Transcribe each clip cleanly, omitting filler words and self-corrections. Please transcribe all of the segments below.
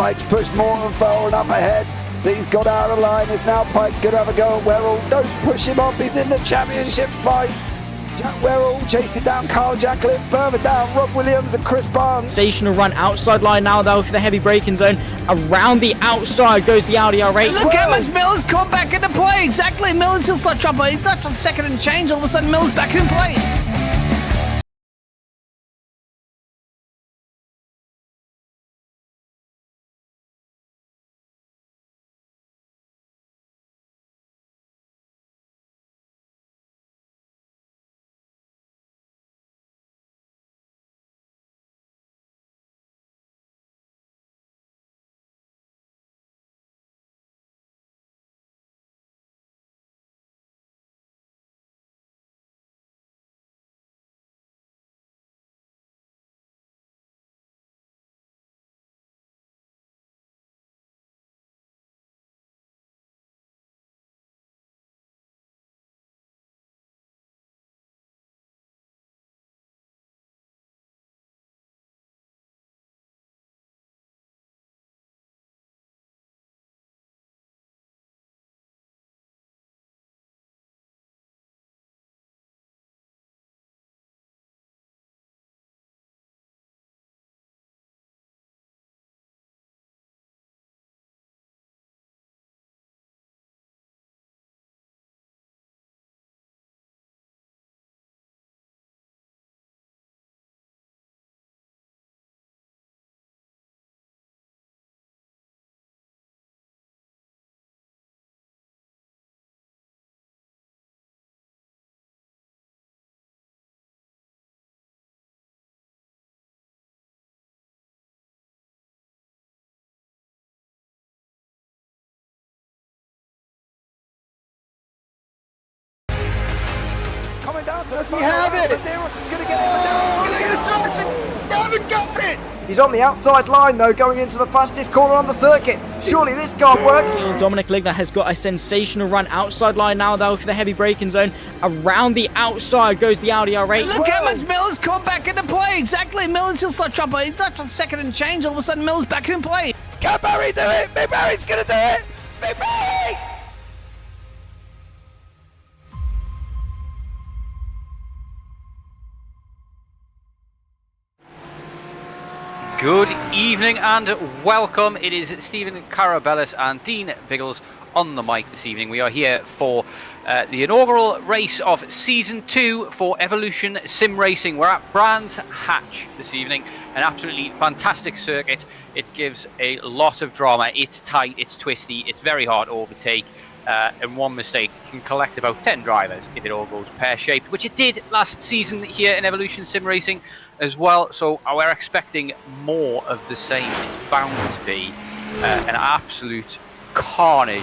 Pike's pushed more and forward up ahead. He's got out of line. Is now Pike going to have a go at Werrell? Don't push him off. He's in the championship fight. Jack Werrell chasing down Carl Jacklin. Further down, Rob Williams and Chris Barnes. Sensational run outside line now though for the heavy braking zone. Around the outside goes the Audi R8. Look how much Miller's come back into play. Exactly, Miller's still such up. He's touched on second and change. All of a sudden, Miller's back in play. Coming down to Does the he have it? Medeiros is going to get it. They're going to toss it. They haven't got it. He's on the outside line though, going into the fastest corner on the circuit. Surely this can't work. Dominic Ligner has got a sensational run outside line now though for the heavy braking zone. Around the outside goes the Audi R8. Look how much Miller's come back into play. Exactly, Miller's still such up. He's touched on second and change. All of a sudden, Miller's back in play. Can Barry do it? Big Barry's going to do it. Big Barry! Good evening and welcome. It is Stephen Karabelas and Dean Biggles on the mic this evening. We are here for the inaugural race of Season 2 for Evolution Sim Racing. We're at Brands Hatch this evening, an absolutely fantastic circuit. It gives a lot of drama. It's tight, it's twisty, it's very hard to overtake. And one mistake can collect about 10 drivers if it all goes pear-shaped, which it did last season here in Evolution Sim Racing as well. So we're expecting more of the same. It's bound to be an absolute carnage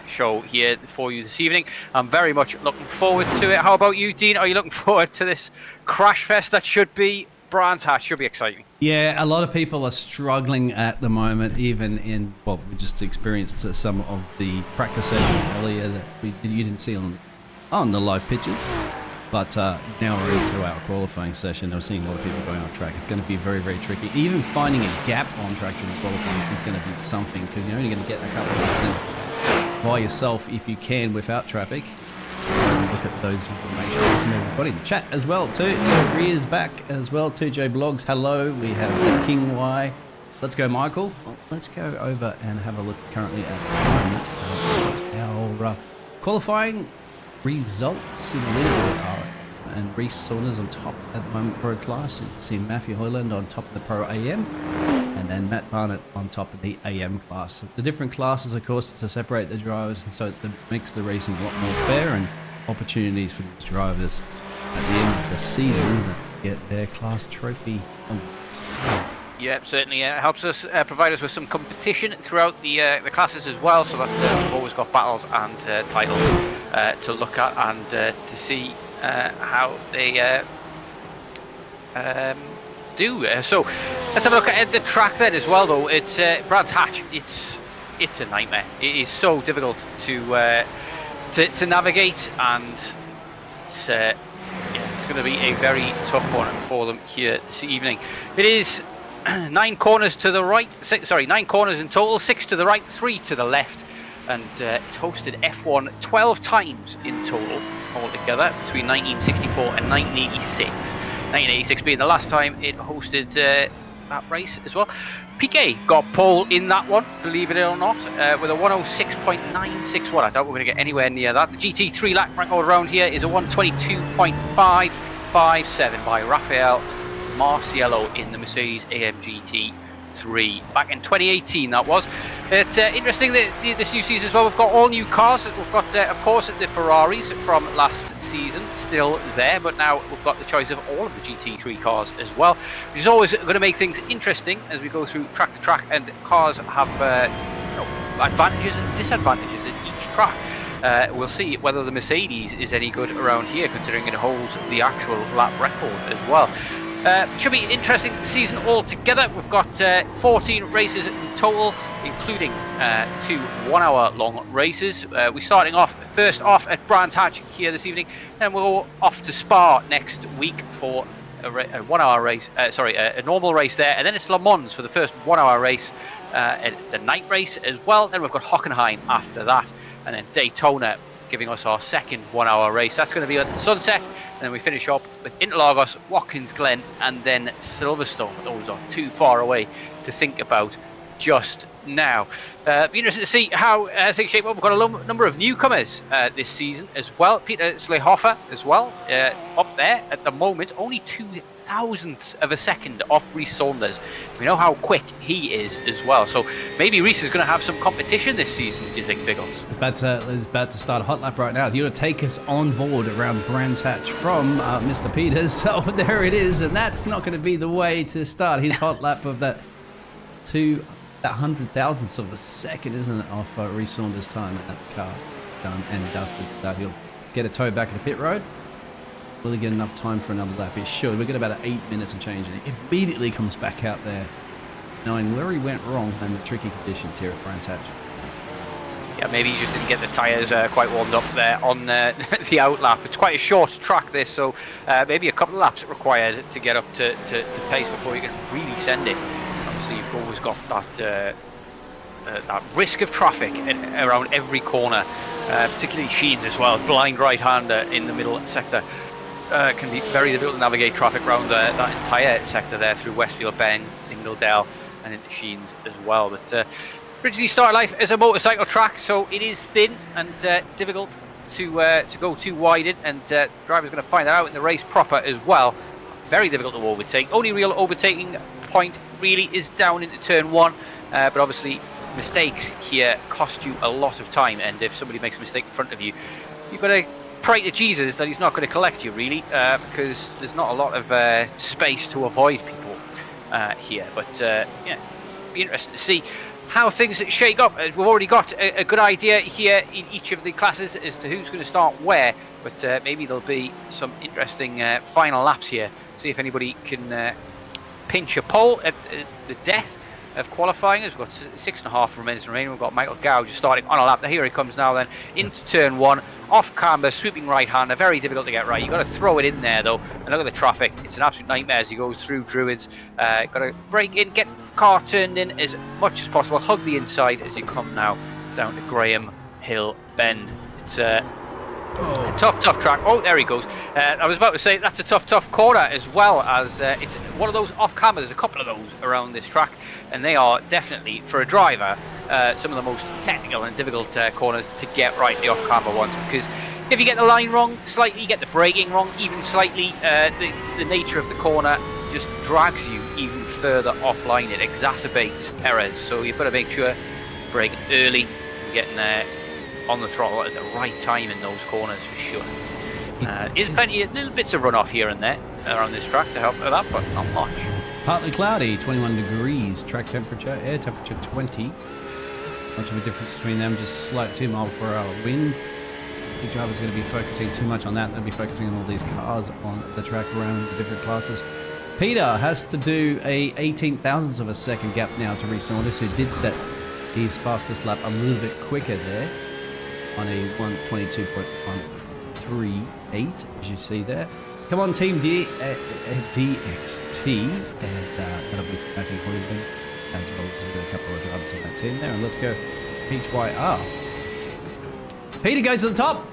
show here for you this evening. I'm very much looking forward to it. How about you, Dean? Are you looking forward to this crash fest that should be Brands Hatch? Should be exciting. Yeah, a lot of people are struggling at the moment, even in, well, we just experienced some of the practice session earlier that you didn't see on the live pitches. But now we're into our qualifying session. We're seeing a lot of people going off track. It's going to be very, very tricky. Even finding a gap on track during qualifying is going to be something, because you're only going to get a couple of laps in by yourself if you can without traffic. Look at those information from everybody in the chat as well too. So Ria's back as well too. Joe Blogs, hello. We have the King Y. Let's go, Michael. Well, let's go over and have a look currently at our qualifying results in the leaderboard. And Reece Saunders on top at the moment, Pro Class. You can see Matthew Hoyland on top of the Pro AM, and then Matt Barnett on top of the AM class. The different classes, of course, to separate the drivers, and so it makes the racing a lot more fair and opportunities for these drivers at the end of the season to get their class trophy awards. Yeah, certainly. It helps us provide us with some competition throughout the classes as well, so that we've always got battles and titles to look at and to see how they do. So let's have a look at the track then as well, though. It's Brands Hatch. It's a nightmare. It is so difficult to navigate, and it's going to be a very tough one for them here this evening. It is 9 corners to the right, 9 corners in total, 6 to the right, 3 to the left, and it's hosted F1 12 times in total altogether between 1964 and 1986. 1986 being the last time it hosted that race as well. Piquet got pole in that one, believe it or not, with a 106.961. I doubt we're going to get anywhere near that. The GT3 lap record around here is a 122.557 by Rafael Marciello in the Mercedes AMG GT3 back in 2018. That was. It's interesting that this new season as well, we've got all new cars. We've got of course the Ferraris from last season still there, but now we've got the choice of all of the GT3 cars as well, which is always going to make things interesting as we go through track to track, and cars have advantages and disadvantages in each track. We'll see whether the Mercedes is any good around here, considering it holds the actual lap record as well. Should be an interesting season altogether. We've got 14 races in total, including 2 1-hour long races. We're starting off first off at Brands Hatch here this evening, then we'll go off to Spa next week for a 1-hour race. A normal race there, and then it's Le Mans for the first 1-hour race. And it's a night race as well. Then we've got Hockenheim after that, and then Daytona giving us our second 1-hour race. That's going to be at sunset, and then we finish up with Interlagos, Watkins Glen, and then Silverstone. Those are too far away to think about just now. Be interested to see how things shape up. We've got a number of newcomers this season as well. Peter Schlehofer as well, up there at the moment, only 0.02 of a second off Rhys Saunders. We know how quick he is as well, so maybe Rhys is going to have some competition this season, do you think, Biggles? It's about to start a hot lap right now. You're going to take us on board around Brands Hatch from Mr. Peters. So there it is, and that's not going to be the way to start his hot lap of that 100,000th of a second, isn't it, off Rhys Saunders' time at that car done and dusted. That he'll get a tow back at the pit road. Will he get enough time for another lap? He should. We get about 8 minutes and change, and he immediately comes back out there, knowing where he went wrong and the tricky conditions here at Brands Hatch. Yeah, maybe he just didn't get the tyres quite warmed up there on the out lap. It's quite a short track, this, so maybe a couple of laps required to get up to pace before you can really send it. Obviously, you've always got that that risk of traffic around every corner, particularly Sheens as well. Blind right-hander in the middle sector. Can be very difficult to navigate traffic around that entire sector there through Westfield Bend, Dingledale, and into Sheens as well. But originally started life as a motorcycle track, so it is thin and difficult to go too wide in, and drivers going to find that out in the race proper as well. Very difficult to overtake. Only real overtaking point really is down into turn 1, but obviously mistakes here cost you a lot of time, and if somebody makes a mistake in front of you, you've got to pray to Jesus that he's not going to collect you, really, because there's not a lot of space to avoid people here. But yeah, be interesting to see how things shake up. We've already got a good idea here in each of the classes as to who's going to start where, but maybe there'll be some interesting final laps here. See if anybody can pinch a pole at the death of qualifying. We've got 6.5 minutes remaining. We've got Michael Gow just starting on a lap. Here he comes now then into turn 1, off camber, swooping right hander, very difficult to get right. You've got to throw it in there though, and look at the traffic. It's an absolute nightmare as he goes through Druids. Got to brake in, get car turned in as much as possible, hug the inside as you come now down to Graham Hill Bend. It's a tough track. Oh, there he goes. I was about to say that's a tough corner as well, as it's one of those off camber. There's a couple of those around this track, and they are definitely, for a driver, some of the most technical and difficult corners to get right, the off camber ones, because if you get the line wrong slightly, you get the braking wrong even slightly, the nature of the corner just drags you even further offline. It exacerbates errors, so you've got to make sure you brake early and getting there on the throttle at the right time in those corners for sure. There's plenty of little bits of runoff here and there around this track to help with that, but not much. Partly cloudy, 21 degrees, track temperature, air temperature 20. Much of a difference between them, just a slight 2 mile per hour winds. The driver's going to be focusing too much on that. They'll be focusing on all these cars on the track around the different classes. Peter has to do a 18,000th of a second gap now to Rhys Saunders, who did set his fastest lap a little bit quicker there on a 122.138, as you see there. Come on, Team DXT, and that'll be Matthew Hoyland, as well as a couple of drivers on that team there. And let's go HYR. Peter goes to the top.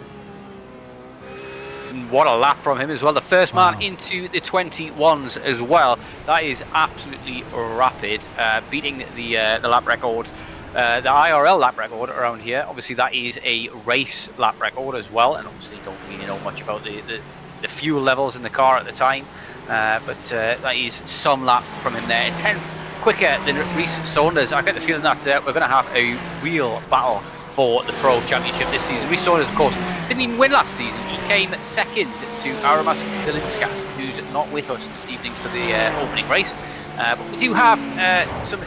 What a lap from him as well. The first man into the 21s as well. That is absolutely rapid, beating the lap record, the IRL lap record around here. Obviously, that is a race lap record as well, and obviously don't really know much about the fuel levels in the car at the time, but that is some lap from him there. 10th quicker than Reese Saunders. I get the feeling that we're going to have a real battle for the Pro Championship this season. Reese Saunders, of course, didn't even win last season. He came second to Karabelas, who's not with us this evening for the opening race. But we do have some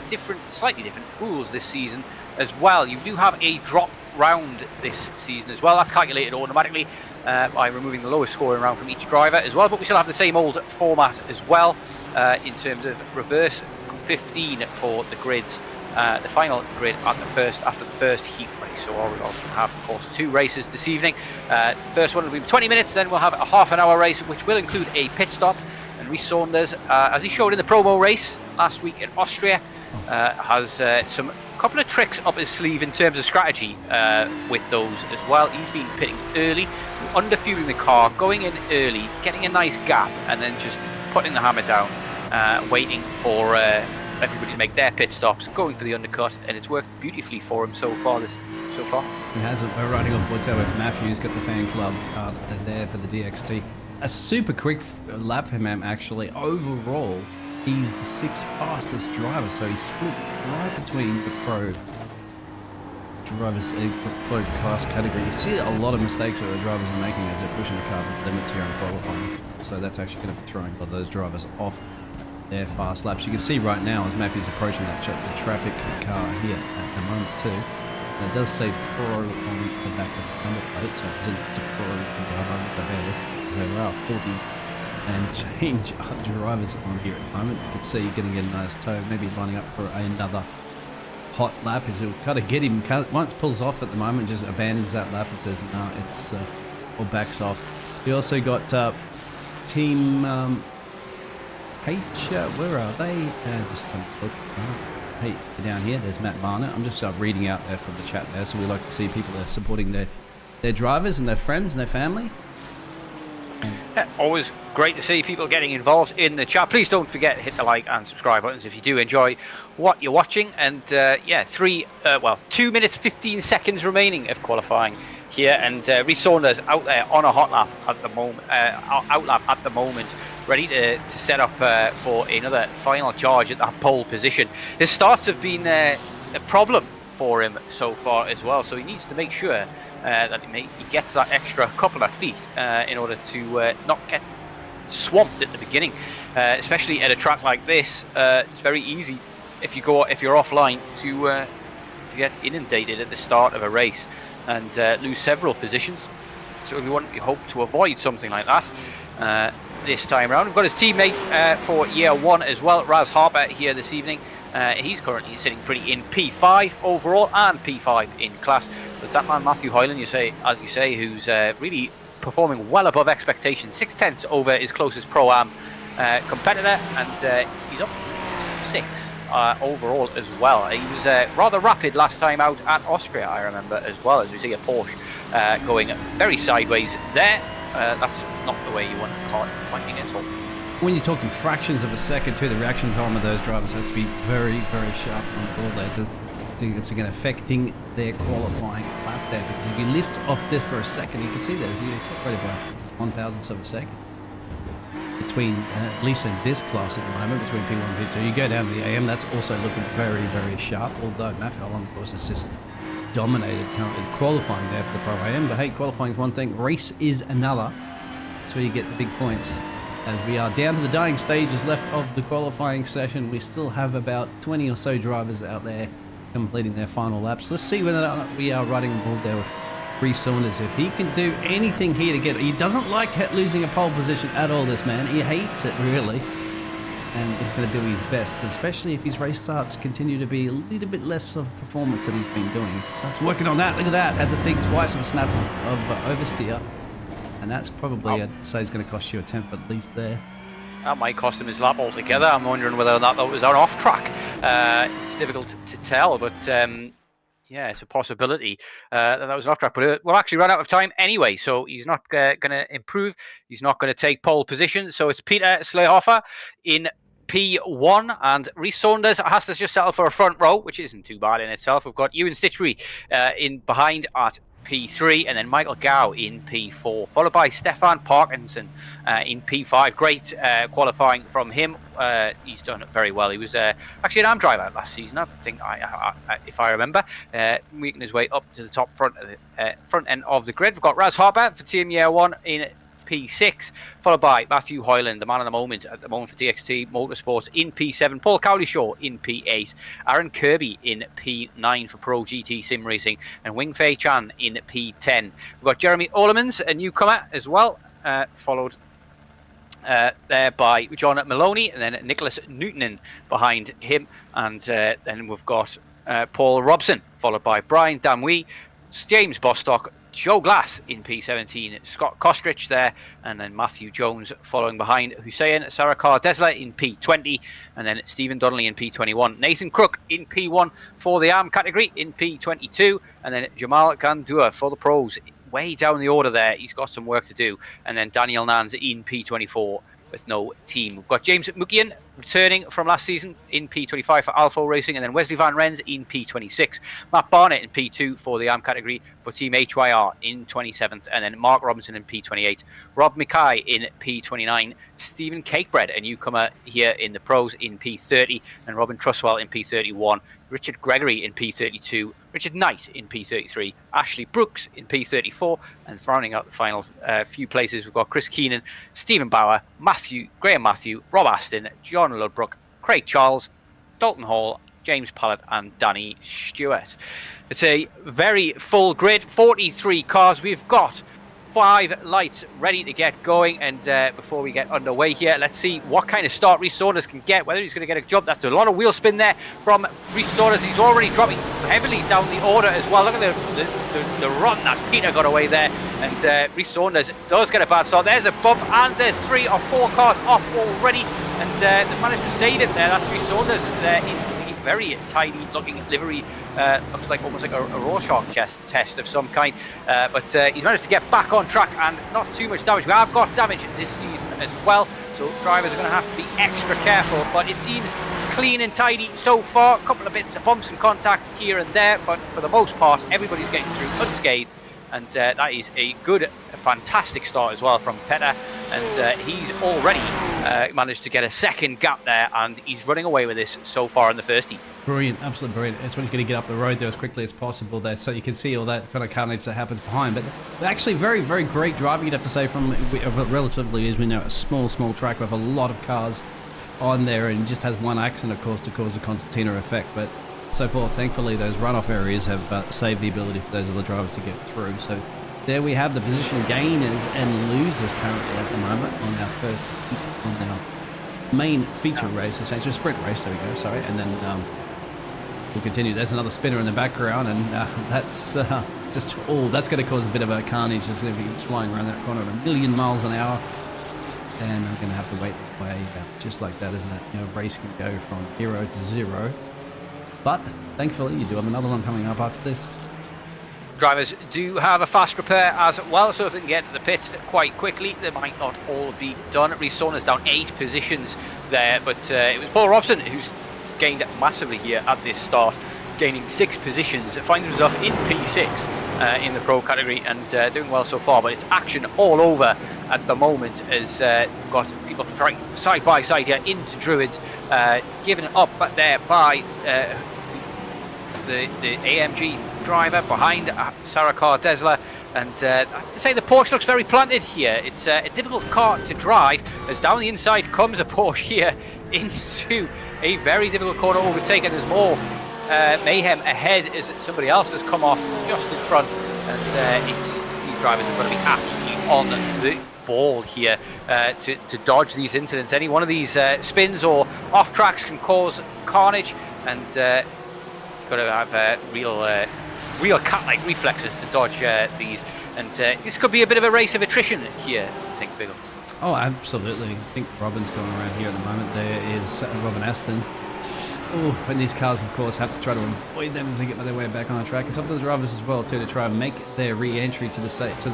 slightly different rules this season as well. You do have a drop round this season as well. That's calculated automatically by removing the lowest scoring round from each driver as well. But we still have the same old format as well in terms of reverse 15 for the grids. The final grid after the first heat race. So we'll have, of course, 2 races this evening. First one will be 20 minutes, then we'll have a half-an-hour race, which will include a pit stop. And Reese Saunders, as he showed in the promo race last week in Austria, has some couple of tricks up his sleeve in terms of strategy with those as well. He's been pitting early, under-fueling the car, going in early, getting a nice gap, and then just putting the hammer down, waiting for everybody to make their pit stops, going for the undercut, and it's worked beautifully for him so far. It hasn't. We're riding on board with Matthew's got the fan club there for the DXT. A super quick lap for him, actually. Overall, he's the 6th fastest driver, so he's split right between the pro drivers, pro class category. You see a lot of mistakes that the drivers are making as they're pushing the car to the limits here in qualifying. So that's actually going to be throwing a lot of those drivers off their fast laps. You can see right now as Matthew's approaching that the traffic car here at the moment too. And it does say pro on the back of the number plate, so it's a pro driver. So there are 40 and change drivers on here at the moment. You can see you're going to get a nice tow, maybe lining up for another hot lap. Is he'll kind of get him, once pulls off at the moment, just abandons that lap and says no, it's or backs off. We also got team H, where are they? Just have a look. Hey, down here, there's Matt Varner. I'm just reading out there from the chat there, so we like to see people there supporting their drivers and their friends and their family. Yeah, always great to see people getting involved in the chat. Please don't forget to hit the like and subscribe buttons if you do enjoy what you're watching. And 2 minutes 15 seconds remaining of qualifying here, and Reese Saunders out there on a hot lap at the moment, outlap at the moment, ready to set up for another final charge at that pole position. His starts have been a problem for him so far as well, so he needs to make sure that he gets that extra couple of feet in order to not get swamped at the beginning, especially at a track like this. It's very easy if you're offline to get inundated at the start of a race and lose several positions. So we hope to avoid something like that this time around. We've got his teammate for year 1 as well, Raz Harper, here this evening. He's currently sitting pretty in P5 overall and P5 in class. But that man Matthew Hoyland, as you say, who's really performing well above expectations, 6/10 over his closest Pro-Am competitor, and he's up to 6 overall as well. He was rather rapid last time out at Austria, I remember, as well, as we see a Porsche going very sideways there. That's not the way you want a car fighting at all. When you're talking fractions of a second too, the reaction time of those drivers has to be very, very sharp on the ball there to it's again affecting their qualifying lap there, because if you lift off this for a second, you can see there's right about 1,000ths of a second between, at least in this class at the moment, between P1 and P2. You go down to the AM, that's also looking very, very sharp, although Matthew Holland, of course, has just dominated currently qualifying there for the Pro AM. But hey, qualifying is one thing, race is another. That's where you get the big points. As we are down to the dying stages left of the qualifying session, we still have about 20 or so drivers out there completing their final laps. Let's see whether or not we are riding on board there with Reese Saunders. If he can do anything here to get it, he doesn't like losing a pole position at all, this man. He hates it, really. And he's going to do his best, especially if his race starts continue to be a little bit less of performance than he's been doing. He starts working on that. Look at that. Had to think twice of a snap of oversteer. And that's probably, I'd say, is going to cost you a 10th at least there. That might cost him his lap altogether. I'm wondering whether or not that was on off track. It's difficult to tell, but yeah, it's a possibility that was an off track. But we'll actually run out of time anyway, so he's not going to improve. He's not going to take pole position. So it's Peter Slayhofer in P1, and Rhys Saunders has to just settle for a front row, which isn't too bad in itself. We've got Ewan Stitchbury in behind at P3, and then Michael Gow in P4, followed by Stefan Parkinson in P5. Great qualifying from him. He's done very well. He was actually an AM driver last season, I think, if I remember, making his way up to the top front end of the grid. We've got Raz Harper for Team Year 1 in P6, followed by Matthew Hoyland, the man of the moment at the moment for DXT Motorsports, in P7, Paul Cowlishaw in P8, Aaron Kirby in P9 for Pro GT Sim Racing, and Wing Fei Chan in P10. We've got Jeremy Olemans, a newcomer as well, followed there by John Maloney, and then Nicholas Newtonen behind him, and then we've got Paul Robson, followed by Brian Damwee, James Bostock, Joe Glass in P17, Scott Kostrich there, and then Matthew Jones following behind Hussein Sarakar Desla in P20, and then Stephen Donnelly in P21, Nathan Crook in P1 for the AM category in P22, and then Jamal Gandour for the pros way down the order there. He's got some work to do, and then Daniel Nans in P24 with no team. We've got James Mukian returning from last season in P25 for Alpha Racing, and then Wesley Van Rens in P26, Matt Barnett in P2 for the AM category for Team HYR in 27th, and then Mark Robinson in P28, Rob Mackay in P29, Stephen Cakebread, a newcomer here in the pros, in P30, and Robin Truswell in P31, Richard Gregory in P32, Richard Knight in P33, Ashley Brooks in P34, and rounding out the final few places, we've got Chris Keenan, Stephen Bauer, Graham Matthew, Rob Aston, John Ludbrook, Craig Charles, Dalton Hall, James Pallett, and Danny Stewart. It's a very full grid, 43 cars. We've got 5 lights ready to get going, and before we get underway here, let's see what kind of start Rhys Saunders can get, whether he's going to get a jump. That's a lot of wheel spin there from Rhys Saunders. He's already dropping heavily down the order as well. Look at the run that Peter got away there, and Rhys Saunders does get a bad start. There's a bump, and there's 3 or 4 cars off already, and they managed to save it there. That's Rhys Saunders there in the very tidy looking livery. Looks like almost like a Rorschach test of some kind, but he's managed to get back on track, and not too much damage. We have got damage this season as well, so drivers are going to have to be extra careful, but it seems clean and tidy so far. A couple of bits of bumps and contact here and there, but for the most part everybody's getting through unscathed, and that is a fantastic start as well from Petter, and he's already managed to get a second gap there, and he's running away with this so far in the first heat. Brilliant, absolutely brilliant. It's when he's going to get up the road there as quickly as possible there, so you can see all that kind of carnage that happens behind. But actually very, very great driving, you'd have to say, from relatively, as we know, a small track with a lot of cars on there, and just has one accident, of course, to cause the concertina effect. But so far, thankfully, those runoff areas have saved the ability for those other drivers to get through. So there we have the position gainers and losers currently at the moment on our first heat, on our main feature race, essentially sprint race. There we go, sorry, and then we'll continue. There's another spinner in the background, and that's just that's going to cause a bit of a carnage. It's going to be flying around that corner at 1,000,000 miles an hour, and I'm going to have to wait that way, just like that, isn't it? You know, race can go from 0 to 0, but thankfully you do have another one coming up after this. Drivers do have a fast repair as well, so if they can get to the pits quite quickly, they might not all be done. Rhys Saunders down 8 positions there, but it was Paul Robson who's gained massively here at this start, gaining 6 positions, finds himself in P6 in the pro category, and doing well so far. But it's action all over at the moment, as we've got people fighting side by side here into Druids, given up there by the AMG driver behind Sarakar Desla, and I have to say the Porsche looks very planted here. It's a difficult car to drive, as down the inside comes a Porsche here into a very difficult corner overtake, and there's more mayhem ahead as somebody else has come off just in front, and these drivers are going to be absolutely on the ball here to dodge these incidents. Any one of these spins or off tracks can cause carnage, and got to have real cat-like reflexes to dodge these And this could be a bit of a race of attrition here, I think, Biggles. Oh, absolutely. I think Robin's going around here at the moment. There is Robin Aston. Oh, and these cars, of course, have to try to avoid them as they get their way back on the track. It's up to the drivers as well, too, to try and make their re-entry to the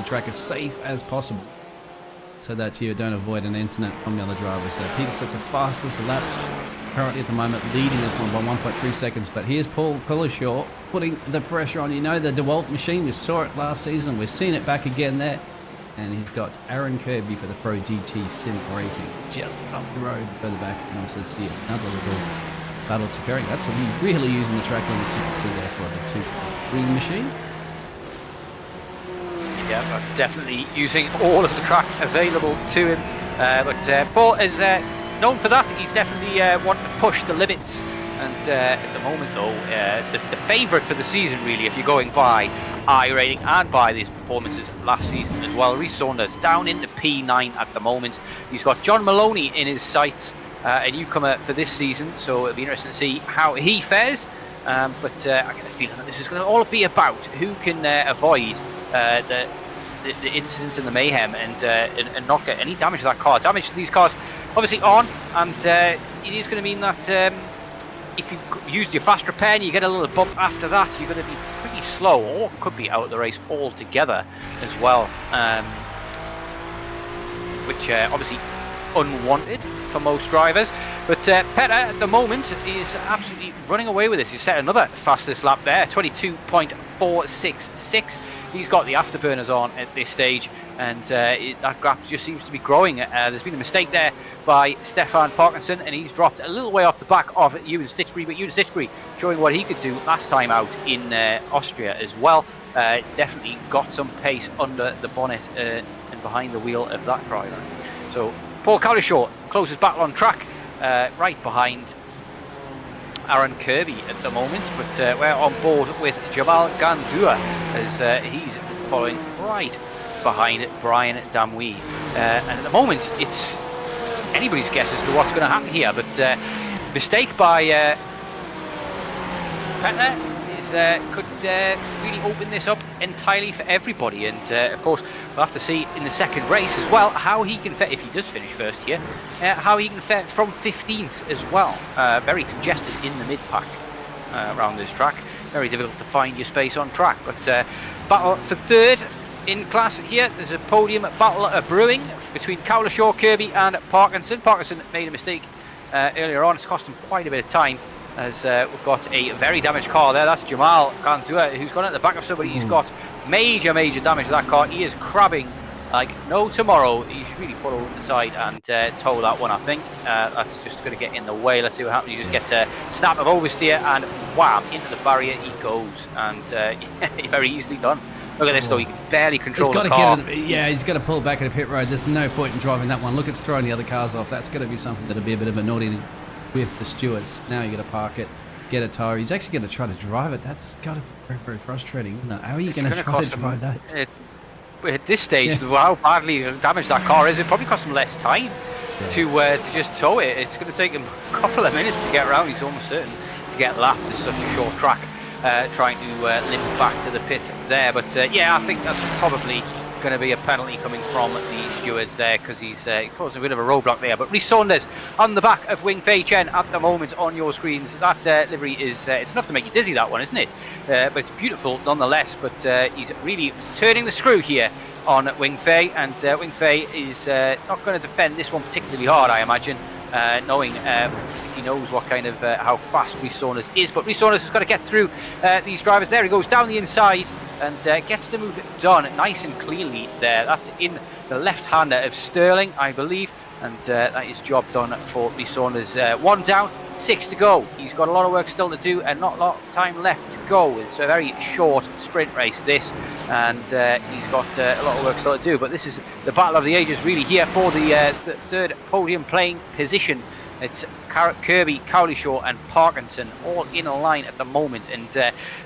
track as safe as possible, so that you don't avoid an incident from the other drivers. So Peter sets a fastest lap, currently at the moment leading this one by 1.3 seconds. But here's Paul Cullishaw putting the pressure on. You know, the DeWalt machine, we saw it last season. We've seen it back again there. And he's got Aaron Kirby for the Pro GT Sim Racing just up the road further back. You can also see another little battle securing. That's really using the track limits you can see there for the 2 machine. Yeah, that's definitely using all of the track available to him. But Paul is known for that. He's definitely wanting to push the limits. And at the moment, though, the favourite for the season, really, if you're going by iRating and by these performances last season as well, Rhys Saunders down into P9 at the moment. He's got John Maloney in his sights, a newcomer for this season, so it'll be interesting to see how he fares. But I get a feeling that this is going to all be about who can avoid the incidents and the mayhem and not get any damage to that car. Damage to these cars obviously on, and it is going to mean that if you've used your fast repair and you get a little bump after that, you're going to be pretty slow, or could be out of the race altogether as well, which obviously unwanted for most drivers. But Petter at the moment is absolutely running away with this. He's set another fastest lap there, 22.466. He's got the afterburners on at this stage, and that gap just seems to be growing. There's been a mistake there by Stefan Parkinson, and he's dropped a little way off the back of Ewan Stitchbury, but Ewan Stitchbury showing what he could do last time out in Austria as well. Definitely got some pace under the bonnet and behind the wheel of that driver. So Paul Cullishaw, closest battle on track, right behind Aaron Kirby at the moment, but we're on board with Jamal Gandua as he's following right behind Brian Damwee. And at the moment, it's anybody's guess as to what's going to happen here, but mistake by Petter could really open this up entirely for everybody. And of course, we'll have to see in the second race as well how he can fit, if he does finish first here, how he can fit from 15th as well. Very congested in the mid-pack around this track. Very difficult to find your space on track. But battle for third in class here. There's a podium battle brewing between Cullishaw, Kirby and Parkinson. Parkinson made a mistake earlier on. It's cost him quite a bit of time, as we've got a very damaged car there. That's Jamal Gandua, who's gone at the back of somebody. He's got major damage to that car. He is crabbing like no tomorrow. He should really pull over to the side and tow that one, I think. That's just going to get in the way. Let's see what happens. He just gets a snap of oversteer and wham, into the barrier he goes. And very easily done. Look at this though, he can barely control the car. He's got to pull back at a pit road. There's no point in driving that one. Look, it's throwing the other cars off. That's going to be something that'll be a bit of a naughty with the stewards. Now you got to park it, get a tyre. He's actually going to try to drive it. That's got to be very, very frustrating, isn't it? How are you going to try to drive that? At this stage, how badly damaged that car is, it probably costs him less time to just tow it. It's going to take him a couple of minutes to get around. He's almost certain to get lapped. It's such a short track. Trying to limp back to the pit there, but yeah, I think that's probably going to be a penalty coming from the stewards there, because he's causing a bit of a roadblock there. But Rhys Saunders on the back of Wing Fei Chen at the moment on your screens. That livery is it's enough to make you dizzy, that one, isn't it? But it's beautiful nonetheless. But he's really turning the screw here on Wing Fei, and Wing Fei is not going to defend this one particularly hard, I imagine, knowing he knows what kind of how fast Rhys Saunders is. But Rhys Saunders has got to get through these drivers. There he goes down the inside and gets the move done nice and cleanly there. That's in the left-hander of Sterling, I believe, and that is job done for Rhys Saunders. 1 down, 6 to go. He's got a lot of work still to do and not a lot of time left to go. It's a very short sprint race, this, and he's got a lot of work still to do. But this is the battle of the ages really here for the third podium playing position. It's Kirby, Cullishaw and Parkinson all in a line at the moment, and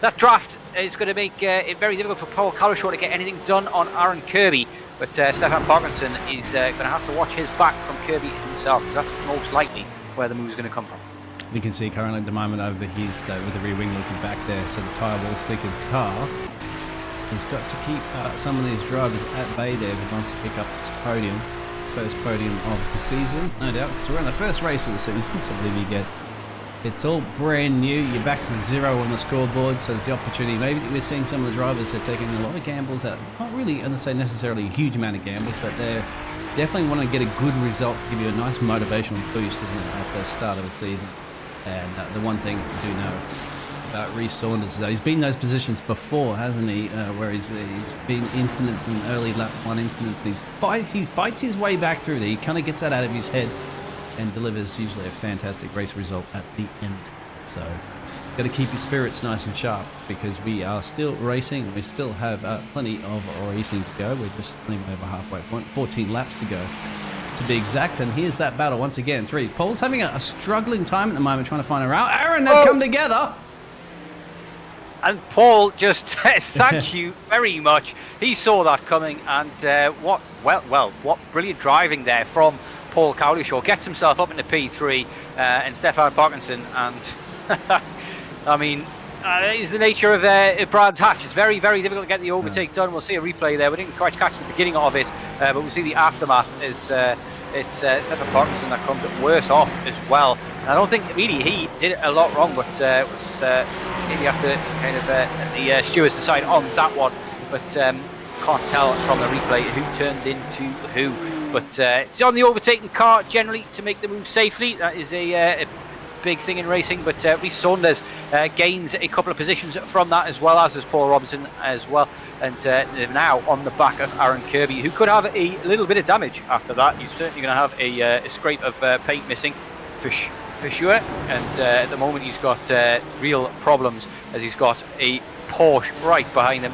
that draft is going to make it very difficult for Paul Cullishaw to get anything done on Aaron Kirby. But Stefan Parkinson is going to have to watch his back from Kirby himself, because that's most likely where the move is going to come from. You can see currently at the moment over his with the rear wing looking back there, so the tyre wall stickers car has got to keep some of these drivers at bay there if he wants to pick up this podium. First podium of the season, no doubt, because we're on the first race of the season, so whatever you get, it's all brand new. You're back to 0 on the scoreboard, so there's the opportunity. Maybe we're seeing some of the drivers that are taking a lot of gambles out, not really, I'm going to say necessarily a huge amount of gambles, but they're definitely want to get a good result to give you a nice motivational boost, isn't it, at the start of the season. And the one thing we do know about Reece Saunders is that he's been in those positions before, hasn't he? Where he's been incidents in early lap 1 incidents, and he fights his way back through there. He kind of gets that out of his head and delivers usually a fantastic race result at the end. So got to keep your spirits nice and sharp, because we are still racing. We still have plenty of racing to go. We're just only over halfway point, 14 laps to go to be exact. And here's that battle once again. Paul's having a struggling time at the moment trying to find a route. Aaron, they've come together. And Paul just says thank you very much. He saw that coming, and what brilliant driving there from Paul Cowlishaw. Gets himself up into P3 and Stefan Parkinson, and I mean, it is the nature of Brands Hatch. It's very, very difficult to get the overtake done. We'll see a replay there. We didn't quite catch the beginning of it, but we'll see the aftermath. It's Stefan Parkinson that comes worse off as well. And I don't think really he did a lot wrong, but it was maybe after kind of the stewards decide on that one. But can't tell from the replay who turned into who. But it's on the overtaking car generally to make the move safely. That is a big thing in racing. But Reece Saunders gains a couple of positions from that, as well as Paul Robinson as well. And they're now on the back of Aaron Kirby, who could have a little bit of damage after that. He's certainly going to have a scrape of paint missing for sure. And at the moment he's got real problems, as he's got a Porsche right behind him.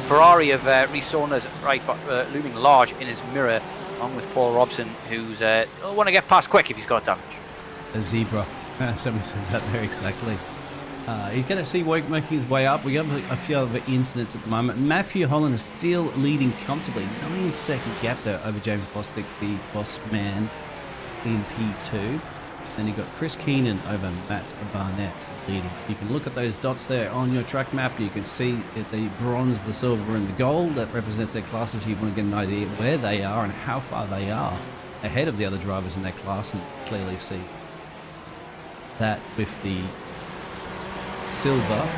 Ferrari of Reece Saunders right looming large in his mirror, along with Paul Robson, who's will want to get past quick if he's got damage. A zebra. Somebody says that there exactly. He's going to see work making his way up. We have a few other incidents at the moment. Matthew Holland is still leading comfortably. 9-second gap there over James Bostic, the boss man, in P2. Then you've got Chris Keenan over Matt Barnett leading. You can look at those dots there on your track map. You can see the bronze, the silver, and the gold. That represents their classes. You want to get an idea where they are and how far they are ahead of the other drivers in their class, and clearly see that with the silver,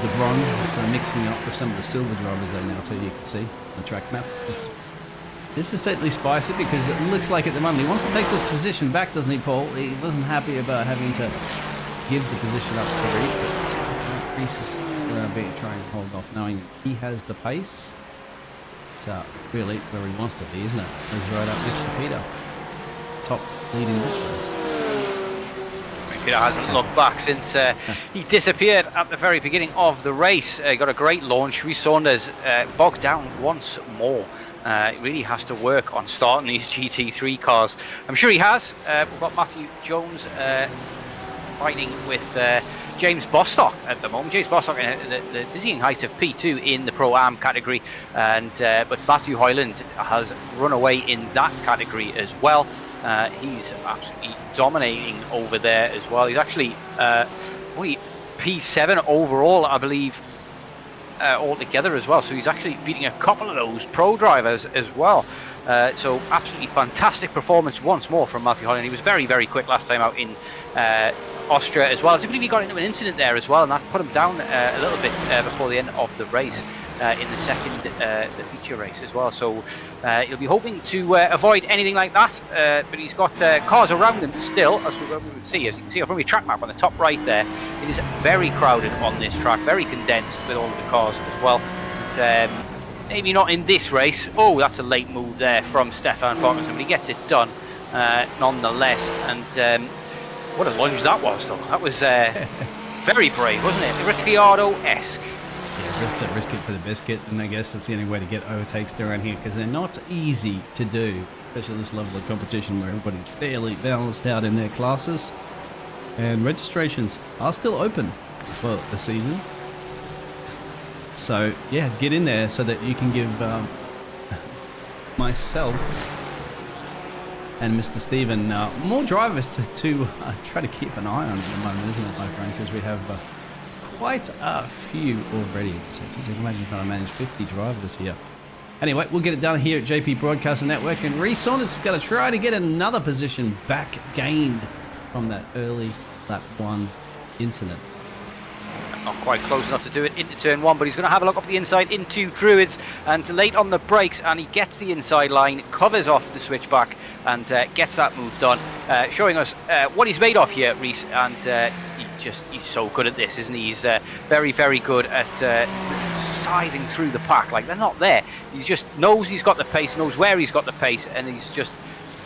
the bronze is mixing up with some of the silver drivers there now too. You can see on the track map. This is certainly spicy, because it looks like at the moment he wants to take this position back, doesn't he, Paul? He wasn't happy about having to give the position up to Reece, but Reece is going to be trying to hold off, knowing he has the pace. It's really where he wants to be, isn't it? He's right up next to Peter, top leading this race. Peter hasn't looked back since he disappeared at the very beginning of the race. Got a great launch. Reece Saunders bogged down once more. He really has to work on starting these GT3 cars. I'm sure he has. We've got Matthew Jones fighting with James Bostock at the moment. James Bostock in the dizzying height of P2 in the Pro-Am category, and but Matthew Hoyland has run away in that category as well. He's absolutely dominating over there as well. He's actually only P7 overall, I believe, altogether as well. So he's actually beating a couple of those pro drivers as well. So absolutely fantastic performance once more from Matthew Holland. He was very, very quick last time out in Austria as well. I believe he got into an incident there as well, and that put him down a little bit before the end of the race. In the second, the feature race as well. So he'll be hoping to avoid anything like that, but he's got cars around him still, as we will see. As you can see from your track map on the top right there, it is very crowded on this track, very condensed with all of the cars as well. But, maybe not in this race. Oh, that's a late move there from Stefan Parkinson, but he gets it done nonetheless. And what a lunge that was, though. That was very brave, wasn't it? Ricciardo-esque. Yeah, let's risk it for the biscuit, and I guess that's the only way to get overtakes around here, because they're not easy to do, especially at this level of competition where everybody's fairly balanced out in their classes. And registrations are still open for the season. So yeah, get in there so that you can give myself and Mr. Stephen more drivers to try to keep an eye on at the moment, isn't it, my friend? Because we have quite a few already. So just imagine trying to manage 50 drivers here. Anyway, we'll get it done here at JP Broadcasting Network, and Reece Saunders is going to try to get another position back gained from that early lap 1 incident. Not quite close enough to do it into turn 1, but he's going to have a look up the inside into Druids, and late on the brakes, and he gets the inside line, covers off the switchback, and gets that move done, showing us what he's made of here, Reece, and he's so good at this, isn't he? He's very, very good at scything through the pack. Like, they're not there. He just knows he's got the pace, knows where he's got the pace, and he's just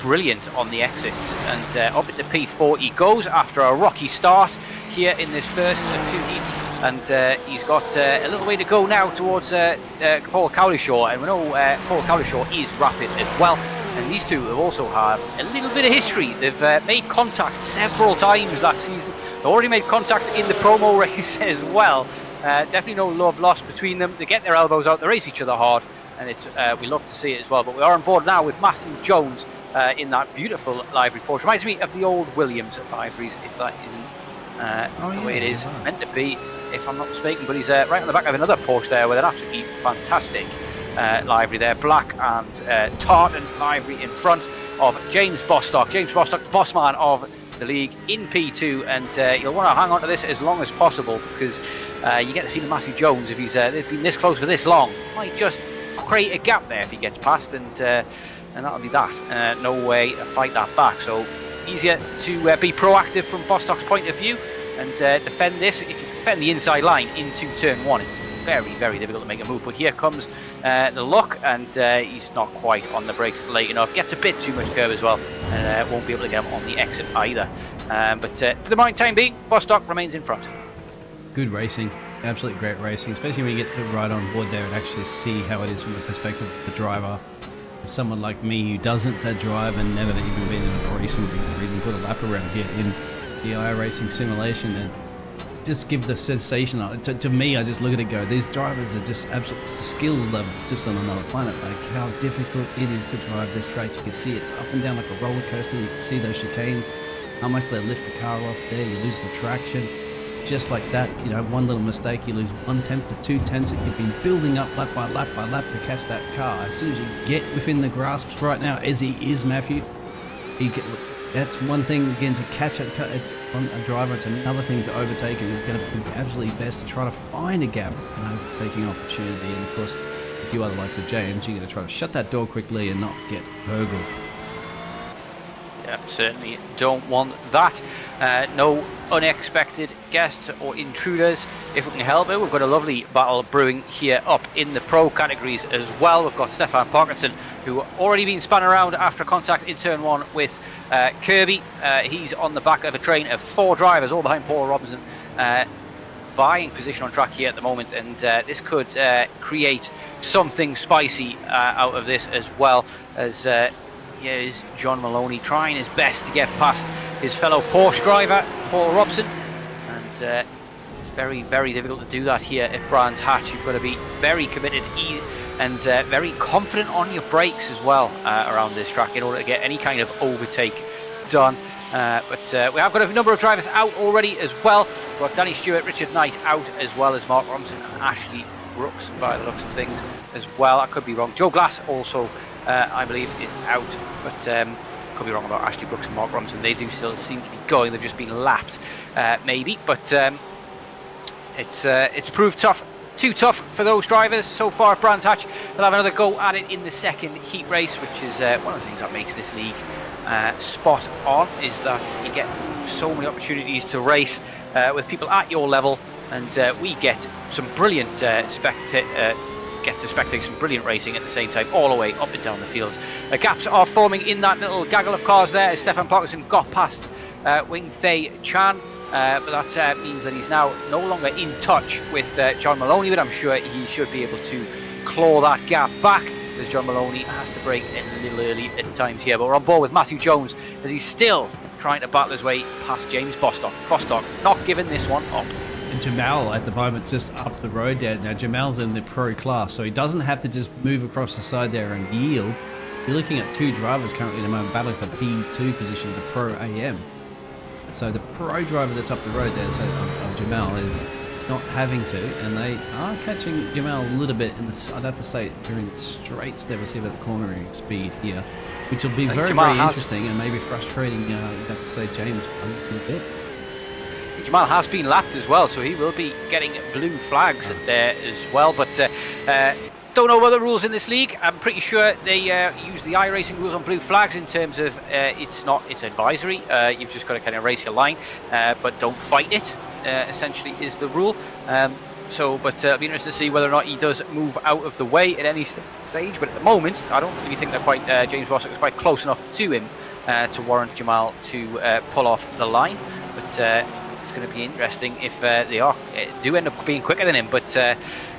brilliant on the exits. And up into P4 he goes after a rocky start here in this first of 2 heats, and he's got a little way to go now towards Paul Cowlishaw, and we know Paul Cowlishaw is rapid as well, and these two have also had a little bit of history. They've made contact several times last season. They already made contact in the promo race as well. Definitely no love lost between them. They get their elbows out, they race each other hard, and it's we love to see it as well. But we are on board now with Matthew Jones in that beautiful livery Porsche. Reminds me of the old Williams liveries, if that isn't the way it is meant to be, if I'm not mistaken. But he's right on the back of another Porsche there with an absolutely fantastic livery there, black and tartan livery in front of James Bostock. James Bostock, the boss man of the league in P2, and you'll want to hang on to this as long as possible, because you get to see the Matthew Jones, if he's been this close for this long, might just create a gap there if he gets past, and that'll be that. No way to fight that back, so easier to be proactive from Bostock's point of view and defend this. If you defend the inside line into turn 1, it's very, very difficult to make a move. But here comes the look, and he's not quite on the brakes late enough. Gets a bit too much curve as well, and won't be able to get him on the exit either. But for the time being, Bostock remains in front. Good racing, absolutely great racing, especially when you get to ride on board there and actually see how it is from the perspective of the driver. As someone like me who doesn't drive and never even been in a racing ring or even put a lap around here in the iRacing simulation, and just give the sensation to me, I just look at it and go, these drivers are just absolute skill levels just on another planet. Like how difficult it is to drive this track. You can see it's up and down like a roller coaster. You can see those chicanes, how much they lift the car off there. You lose the traction just like that. You know, one little mistake, you lose 1/10 to 2/10 that you've been building up lap by lap by lap to catch that car. As soon as you get within the grasps right now, as he is, Matthew, that's one thing again, to catch it. It's on a driver. It's another thing to overtake, and he's going to do absolutely best to try to find a gap, an overtaking opportunity. And of course, if you are the likes of James, you're going to try to shut that door quickly and not get burgled. Yeah, certainly don't want that. No unexpected guests or intruders if we can help it. We've got a lovely battle brewing here up in the pro categories as well. We've got Stefan Parkinson, who already been spun around after contact in turn 1 with Kirby. He's on the back of a train of 4 drivers, all behind Paul Robinson, vying position on track here at the moment, and this could create something spicy out of this, as well as is John Maloney trying his best to get past his fellow Porsche driver Paul Robson, and it's very, very difficult to do that here at Brands Hatch. You've got to be very committed and very confident on your brakes as well around this track in order to get any kind of overtake done. But we have got a number of drivers out already as well. We've got Danny Stewart, Richard Knight out, as well as Mark Robinson and Ashley Brooks by the looks of things as well. I could be wrong. Joe Glass also I believe is out, but could be wrong about Ashley Brooks and Mark Robinson. They do still seem to be going. They've just been lapped maybe, but it's proved tough. Too tough for those drivers so far at Brands Hatch. They'll have another go at it in the second heat race, which is one of the things that makes this league spot on, is that you get so many opportunities to race with people at your level, and we get some brilliant get to spectate some brilliant racing at the same time, all the way up and down the fields. Gaps are forming in that little gaggle of cars there as Stefan Parkinson got past Wing Fei Chan. But that means that he's now no longer in touch with John Maloney, but I'm sure he should be able to claw that gap back, as John Maloney has to brake a little early at times here. But we're on board with Matthew Jones as he's still trying to battle his way past James Bostock. Bostock not giving this one up. And Jamal at the moment just up the road there. Now Jamal's in the pro class, so he doesn't have to just move across the side there and yield. You're looking at 2 drivers currently at the moment battling for P2 position, the Pro AM. So the pro driver that's up the road there, so Jamal, is not having to, and they are catching Jamal a little bit in the, I'd have to say, during the straights. There, we'll see about the cornering speed here, which will be very interesting and maybe frustrating. You'd have to say James a little bit. Jamal has been lapped as well, so he will be getting blue flags there as well. But don't know about the rules in this league. I'm pretty sure they use the iRacing rules on blue flags in terms of it's advisory. You've just got to kind of race your line, but don't fight it. Essentially, is the rule. But it'll be interesting to see whether or not he does move out of the way at any stage. But at the moment, I don't really think they're quite. James Bostock is quite close enough to him to warrant Jamal to pull off the line. But it's going to be interesting if they do end up being quicker than him. But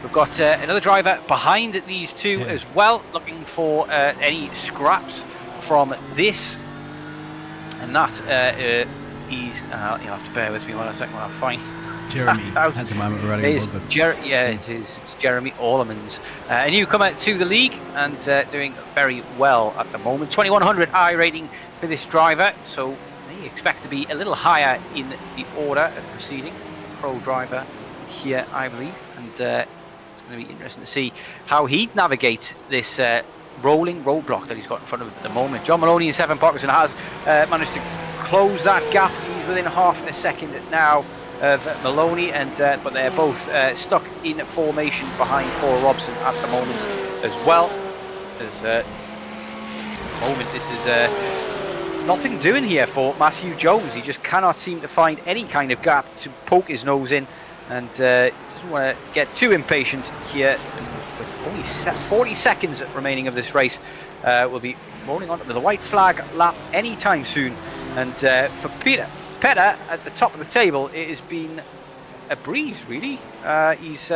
we've got another driver behind these two as well, looking for any scraps from this. And that he's you'll have to bear with me one second while I find Jeremy at the moment we're running it's Jeremy Orlemans, a newcomer to the league and doing very well at the moment. 2100 I rating for this driver, so they expect to be a little higher in the order of proceedings. Pro driver here, I believe, and it's going to be interesting to see how he navigates this rolling roadblock that he's got in front of him at the moment. John Maloney and Stefan Parkinson has managed to close that gap. He's within half a second now of Maloney, and but they're both stuck in formation behind Paul Robson at the moment as well. As at the moment, this is nothing doing here for Matthew Jones. He just cannot seem to find any kind of gap to poke his nose in, and doesn't want to get too impatient here. With only 40 seconds remaining of this race, we'll be rolling on with a white flag lap anytime soon. And for Peter at the top of the table, it has been a breeze, really. He's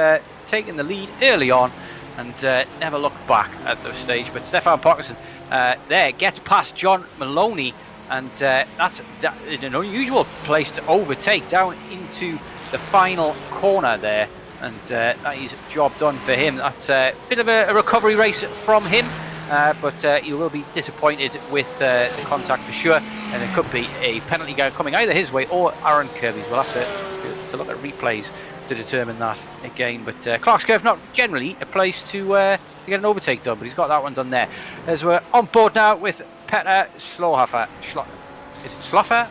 taken the lead early on and never looked back at the stage. But Stefan Parkinson there gets past John Maloney, and that's an unusual place to overtake down into the final corner there. And that is job done for him. That's a bit of a recovery race from him. But he will be disappointed with the contact for sure, and there could be a penalty coming either his way or Aaron Kirby's. We'll have to look at replays to determine that again. But Clark's Curve not generally a place to get an overtake done, but he's got that one done there. As we're on board now with Peter Schlohofer. Is it Schloffer?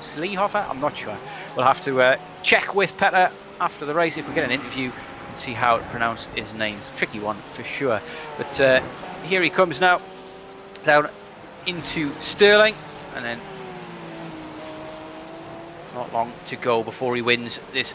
Sleehofer? I'm not sure. We'll have to check with Peter after the race if we get an interview and see how to pronounce his name. It's a tricky one for sure. But here he comes now, down into Stirling, and then not long to go before he wins this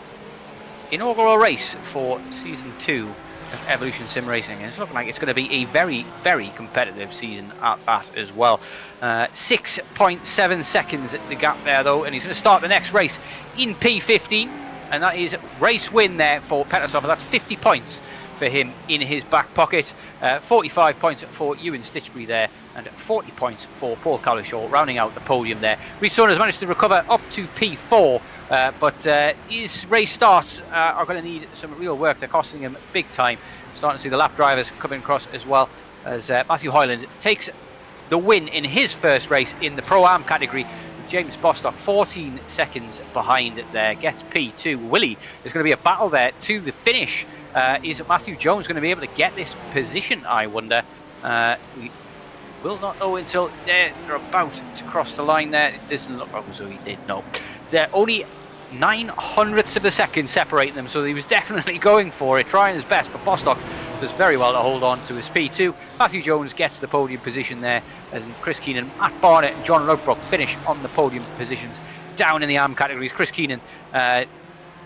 inaugural race for Season 2 of Evolution Sim Racing. And it's looking like it's going to be a very, very competitive season at that as well. 6.7 seconds at the gap there though, and he's going to start the next race in P15, and that is race win there for Petersoffer. That's 50 points for him in his back pocket. 45 points for Ewan Stitchbury there, and 40 points for Paul Cowlishaw, rounding out the podium there. Rhys has managed to recover up to P4, but his race starts are going to need some real work. They're costing him big time. Starting to see the lap drivers coming across as well, as Matthew Hyland takes the win in his first race in the Pro-Am category, with James Bostock 14 seconds behind there, gets P2. Willie, there's going to be a battle there to the finish. Is Matthew Jones going to be able to get this position, I wonder? We will not know until they're about to cross the line there. It doesn't look like so he did know. They're only 900ths of a second separating them, so he was definitely going for it, trying his best, but Bostock does very well to hold on to his P2. Matthew Jones gets the podium position there, and Chris Keenan, Matt Barnett and John Ludbrook finish on the podium positions down in the AM categories. Chris Keenan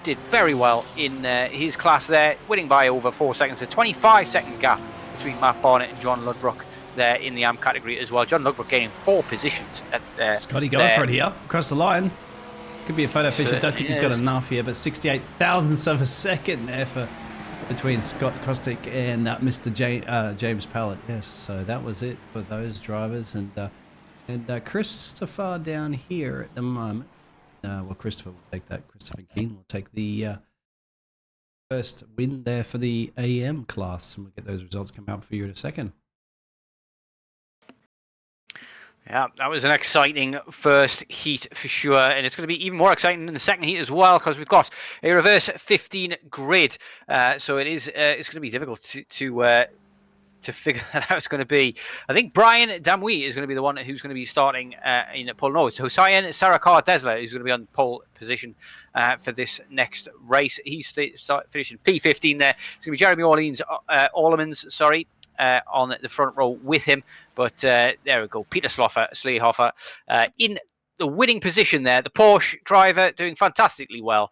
did very well in his class there, winning by over 4 seconds. A 25-second gap between Matt Barnett and John Ludbrook there in the AM category as well. John Ludbrook gaining 4 positions at Scotty going for it here, across the line. Could be a photo finish. I don't think he's got enough here, but 68 thousandths of a second there for between Scott Kostick and Mr. James Pallett. Yes, so that was it for those drivers, and Christopher down here at the moment. Well, Christopher will take that. Christopher Keane will take the first win there for the AM class, and we'll get those results come out for you in a second. Yeah, that was an exciting first heat for sure, and it's going to be even more exciting in the second heat as well because we've got a reverse 15 grid. So it's going to be difficult to figure that out. It's going to be, I think Brian Damwi is going to be the one who's going to be starting in pole. No, it's Hossein Sarakar-Desla who's going to be on pole position for this next race. He's finishing P15 there. It's going to be Jeremy Orlemans, sorry, on the front row with him. But there we go, Peter Sleehofer in the winning position there. The Porsche driver doing fantastically well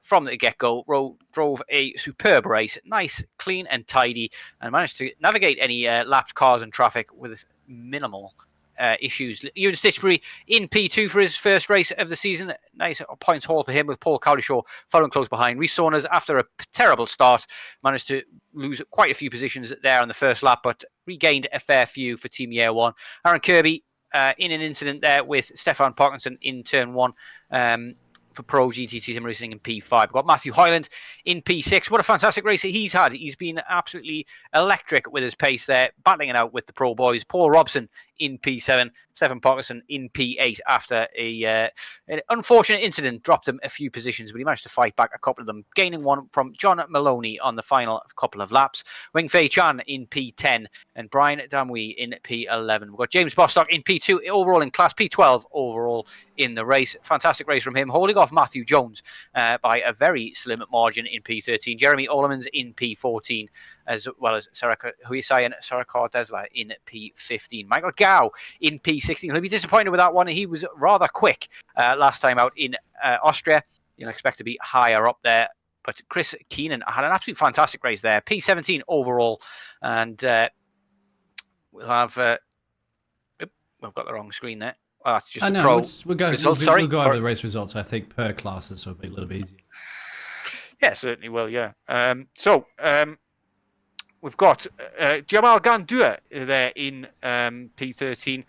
from the get-go. Drove a superb race, nice, clean and tidy, and managed to navigate any lapped cars and traffic with minimal issues. Ewan Stitchbury in P2 for his first race of the season. Nice points haul for him with Paul Cowdershaw following close behind. Rhys Saunders, after a terrible start, managed to lose quite a few positions there on the first lap, but regained a fair few for Team Year 1. Aaron Kirby in an incident there with Stefan Parkinson in turn 1 for Pro GT3 Team Racing in P5. We've got Matthew Hyland in P6. What a fantastic race he's had. He's been absolutely electric with his pace there, battling it out with the Pro boys. Paul Robson in P7, Stefan Parkinson in P8 after an unfortunate incident dropped him a few positions, but he managed to fight back a couple of them, gaining one from John Maloney on the final couple of laps. Wing Fei Chan in P10 and Brian Damwi in P11. We've got James Bostock in P2 overall in class, P12 overall in the race. Fantastic race from him, holding off Matthew Jones by a very slim margin in P13. Jeremy Orlemans in P14, as well as Hussein Sarakar-Desla in P15. Michael Gao in P16. He'll be disappointed with that one. He was rather quick last time out in Austria. You'll expect to be higher up there. But Chris Keenan had an absolutely fantastic race there. P17 overall. And we'll have... we've got the wrong screen there. Oh, that's just pro results. We'll go over the race results. I think per classes will be a little bit easier. Yeah, certainly will, yeah. We've got Jamal Gandour there in P13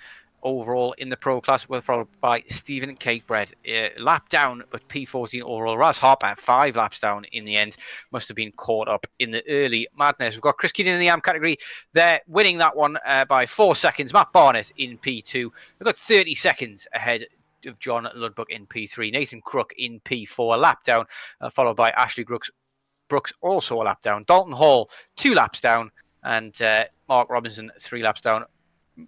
overall in the pro class, followed by Stephen Cakebread. Lap down, but P14 overall. Raz Harper, 5 laps down in the end. Must have been caught up in the early madness. We've got Chris Keenan in the AM category. They're winning that one by 4 seconds. Matt Barnett in P2. We've got 30 seconds ahead of John Ludbrook in P3. Nathan Crook in P4. Lap down, followed by Ashley Brooks also a lap down. Dalton Hall 2 laps down, and Mark Robinson 3 laps down.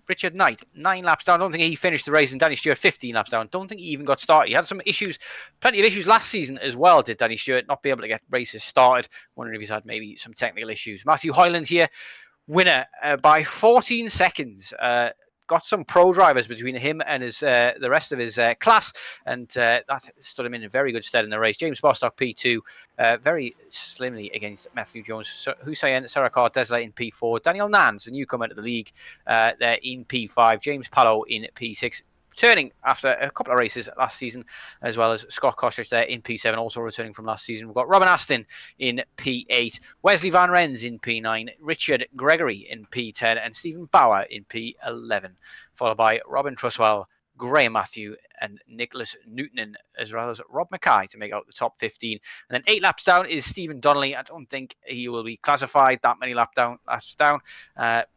Richard Knight 9 laps down. Don't think he finished the race, and Danny Stewart 15 laps down. Don't think he even got started. He had some issues, plenty of issues last season as well, did Danny Stewart, not be able to get races started. Wondering if he's had maybe some technical issues. Matthew Hyland here, winner by 14 seconds. Got some pro drivers between him and his the rest of his class, and that stood him in very good stead in the race. James Bostock P2, very slimly against Matthew Jones. Hussein Sarakar-Desla in P4. Daniel Nance, a newcomer to the league, there in P5. James Pallow in P6. Returning after a couple of races last season, as well as Scott Kostrich there in P7, also returning from last season. We've got Robin Aston in P8, Wesley Van Rens in P9, Richard Gregory in P10, and Stephen Bauer in P11, followed by Robin Truswell, Graham Matthew, and Nicholas Newton, as well as Rob Mackay to make out the top 15. And then 8 laps down is Stephen Donnelly. I don't think he will be classified that many laps down.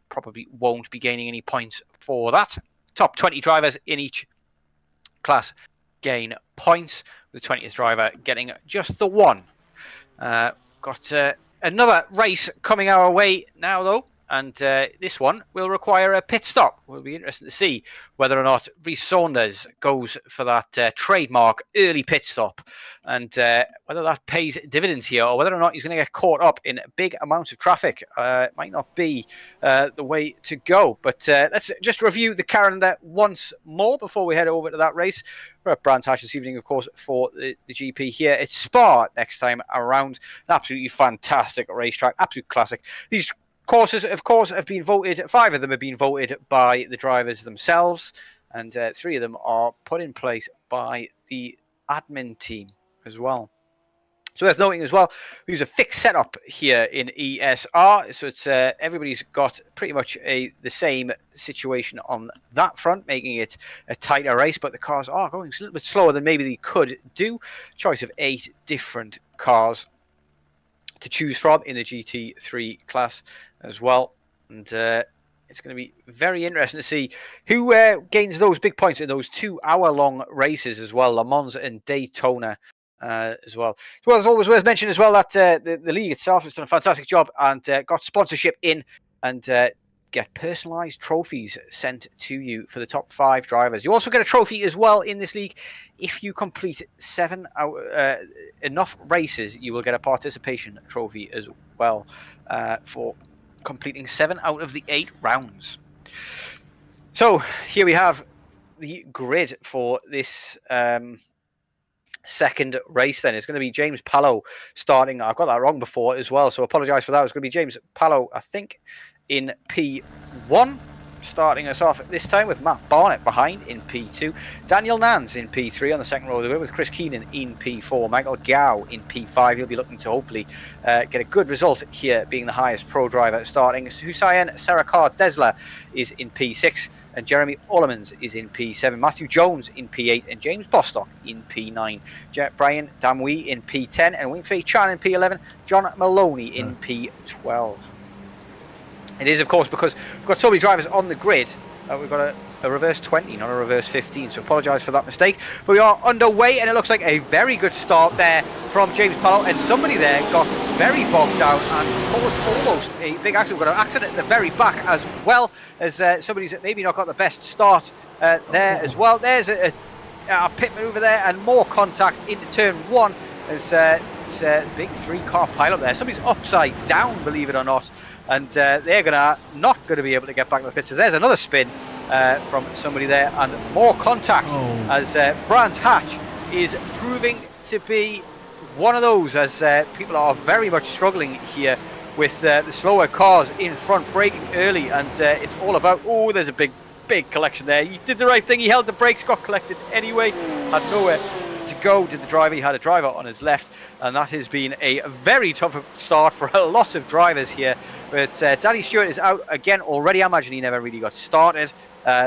Probably won't be gaining any points for that. Top 20 drivers in each class gain points, with the 20th driver getting just the 1. Got another race coming our way now, though, and this one will require a pit stop. We'll be interested to see whether or not Rhys Saunders goes for that trademark early pit stop, and whether that pays dividends here, or whether or not he's going to get caught up in big amounts of traffic. It might not be the way to go, but let's just review the calendar once more before we head over to that race. We're at Brands Hatch this evening, of course, for the GP here. It's Spa next time around. An absolutely fantastic racetrack, absolute classic. These courses, of course, have been voted. 5 of them have been voted by the drivers themselves, and 3 of them are put in place by the admin team as well. So worth noting as well, we use a fixed setup here in ESR, so it's everybody's got pretty much the same situation on that front, making it a tighter race, but the cars are going a little bit slower than maybe they could do. Choice of 8 different cars to choose from in the GT3 class as well, and it's going to be very interesting to see who gains those big points in those 2-hour-long races as well, Le Mans and Daytona as well. As always worth mentioning as well that the league itself has done a fantastic job and got sponsorship in and get personalised trophies sent to you for the top 5 drivers. You also get a trophy as well in this league. If you complete enough races, you will get a participation trophy as well for completing 7 out of the 8 rounds. So here we have the grid for this second race. Then it's going to be James Pallow starting. I've got that wrong before as well, so apologise for that. It's going to be James Pallow, I think, in P1, starting us off this time with Matt Barnett behind in P2, Daniel Nans in P3 on the second row of the grid with Chris Keenan in P4, Michael Gow in P5. He'll be looking to hopefully get a good result here, being the highest pro driver starting. Hussein Sarakar Desla is in P6 and Jeremy Orlemans is in P7, Matthew Jones in P8 and James Bostock in P9, Brian Damwee in P10 and Wingfei Chan in P11, John Maloney in P12. It is, of course, because we've got so many drivers on the grid. We've got a reverse 20, not a reverse 15, so apologise for that mistake. But we are underway, and it looks like a very good start there from James Pallow, and somebody there got very bogged down and caused almost a big accident. We've got an accident at the very back as well, as somebody's maybe not got the best start there as well. There's a pit maneuver there, and more contact into turn 1 as it's a big 3-car pile-up there. Somebody's upside down, believe it or not. And they're not going to be able to get back to the pits. So there's another spin from somebody there, and more contact as Brands Hatch is proving to be one of those, as people are very much struggling here with the slower cars in front, braking early, and it's all about, there's a big collection there. He did the right thing, he held the brakes, got collected anyway, had nowhere to go. Did the driver, he had a driver on his left, and that has been a very tough start for a lot of drivers here. But Danny Stewart is out again already. I imagine he never really got started.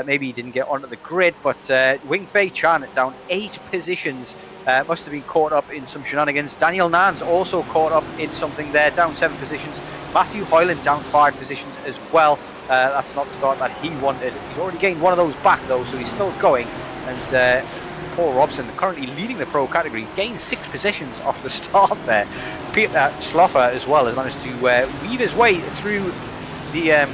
Maybe he didn't get onto the grid, but Wingfei Chan down 8 positions. Must have been caught up in some shenanigans. Daniel Nans also caught up in something there, down 7 positions. Matthew Hoyland down 5 positions as well. That's not the start that he wanted. He's already gained one of those back though, so he's still going. And Paul Robson, currently leading the pro category, gained 6 positions off the start there. Peter Schloffer as well has managed to weave his way through the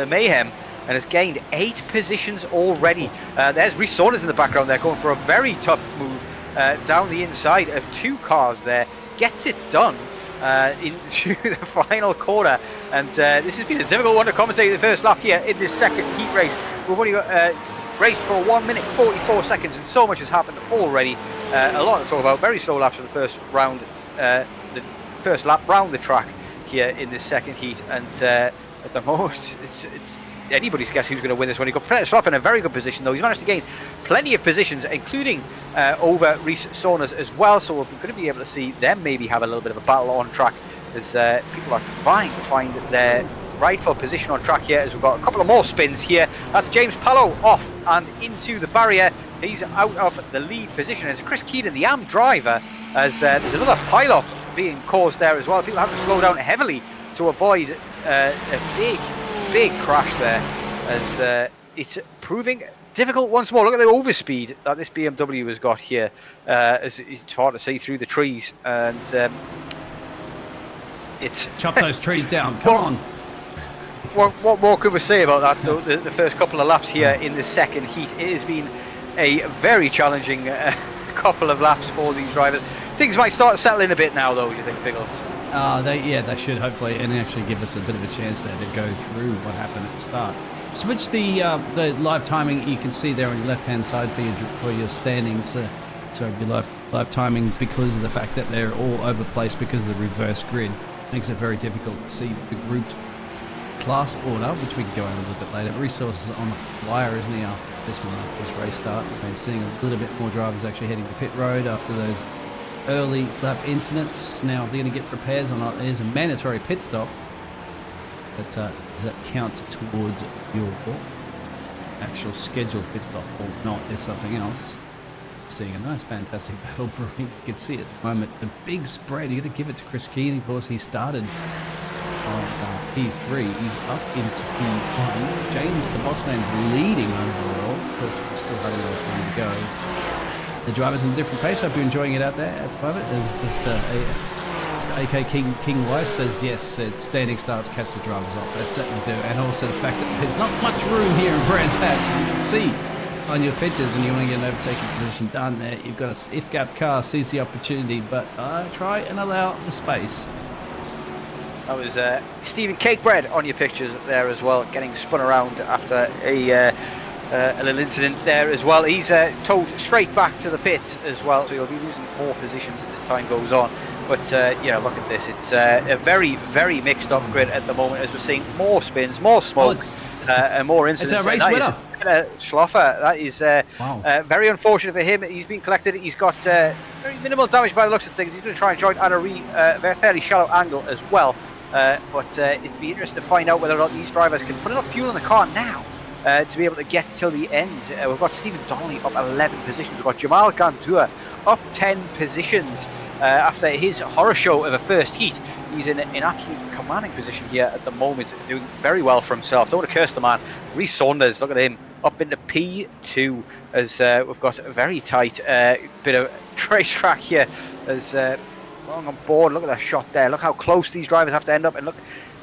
mayhem and has gained 8 positions already. There's Rhys Saunders in the background there, going for a very tough move down the inside of 2 cars there. Gets it done into the final corner, and this has been a difficult one to commentate the first lap here in this second heat race. We've only got raced for 1 minute 44 seconds, and so much has happened already. A lot to talk about. Very slow laps for the first round, the first lap round the track here in this second heat, and at the moment it's anybody's guess who's going to win this one. You've got Peter Schloff in a very good position though. He's managed to gain plenty of positions, including over Rhys Saunders as well, so we're going to be able to see them maybe have a little bit of a battle on track as people are trying to find their rightful position on track here, as we've got a couple of more spins here. That's James Pallow off and into the barrier. He's out of the lead position. It's Chris Keenan, the AM driver, as there's another pile-up being caused there as well. People have to slow down heavily to avoid a big crash there, as it's proving difficult once more. Look at the overspeed that this BMW has got here, as it's hard to see through the trees, and it's chop those trees down. Come on. What more could we say about that though? The first couple of laps here in the second heat, it has been a very challenging couple of laps for these drivers. Things might start to settle in a bit now though, do you think, Biggles? They should hopefully, and actually give us a bit of a chance there to go through what happened at the start. Switch the live timing. You can see there on your left hand side for your standings. So your live timing, because of the fact that they're all over the place because of the reverse grid, makes it very difficult to see the grouped class order, which we can go over a little bit later. Resources on the flyer, isn't he, after this one, after this race start? We're seeing a little bit more drivers actually heading to pit road after those early lap incidents. Now, if they're going to get repairs or not, there's a mandatory pit stop. But does that count towards your actual scheduled pit stop or not? Is something else. Seeing a nice, fantastic battle brewing. You can see at the moment the big spread. You got to give it to Chris Keane. Of course, he started P3. He's up into P1. James, the boss man's leading overall. Of course, we're still having a little time to go. The drivers in a different pace. Hope you're enjoying it out there at the moment. Mr. AK King Weiss says, yes, standing starts catch the drivers off. They certainly do. And also the fact that there's not much room here in Brands Hatch. You can see on your pictures when you want to get an overtaking position done there, you've got a if-gap car, sees the opportunity, but try and allow the space. That was Stephen Cakebread on your pictures there as well, getting spun around after a little incident there as well. He's towed straight back to the pit as well, so he'll be losing more positions as time goes on. But yeah, look at this. It's a very, very mixed up grid at the moment, as we're seeing more spins, more smoke, and more incidents. It's a race winner. Schloffer, that is very unfortunate for him. He's been collected. He's got very minimal damage by the looks of things. He's going to try and join at a fairly shallow angle as well. But it'd be interesting to find out whether or not these drivers can put enough fuel in the car now to be able to get till the end. We've got Stephen Donnelly up 11 positions. We've got Jamal Gandour up 10 positions after his horror show of a first heat. He's in an absolute commanding position here at the moment, doing very well for himself. Don't want to curse the man. Reece Saunders, look at him, up into P2 as we've got a very tight bit of racetrack here as long on board. Look at that shot there. Look how close these drivers have to end up, and look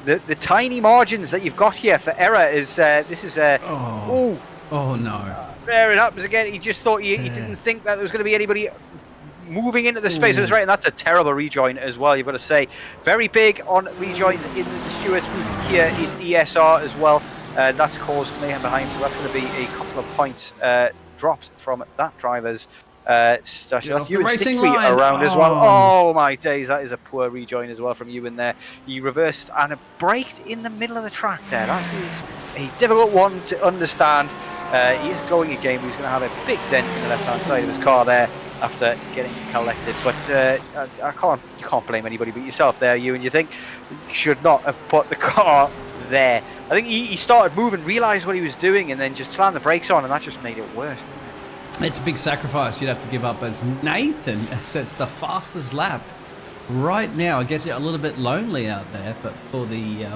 the tiny margins that you've got here for error is this is oh no, there it happens again. He just thought he didn't think that there was going to be anybody moving into the space. That's right, and that's a terrible rejoin as well, you've got to say. Very big on rejoins in the Stewards booth here in ESR as well. That's caused mayhem behind, so that's going to be a couple of points dropped from that driver's station. That's you racing around as well. Oh my days, that is a poor rejoin as well from you in there. He reversed and braked in the middle of the track there. That is a difficult one to understand. He is going again, but he's going to have a big dent in the left-hand side of his car there after getting collected. But you can't blame anybody but yourself there, you. And you think you should not have put the car there. I think he started moving, realised what he was doing, and then just slammed the brakes on, and that just made it worse, didn't it? It's a big sacrifice you'd have to give up, as Nathan sets the fastest lap right now. It gets you a little bit lonely out there, but for the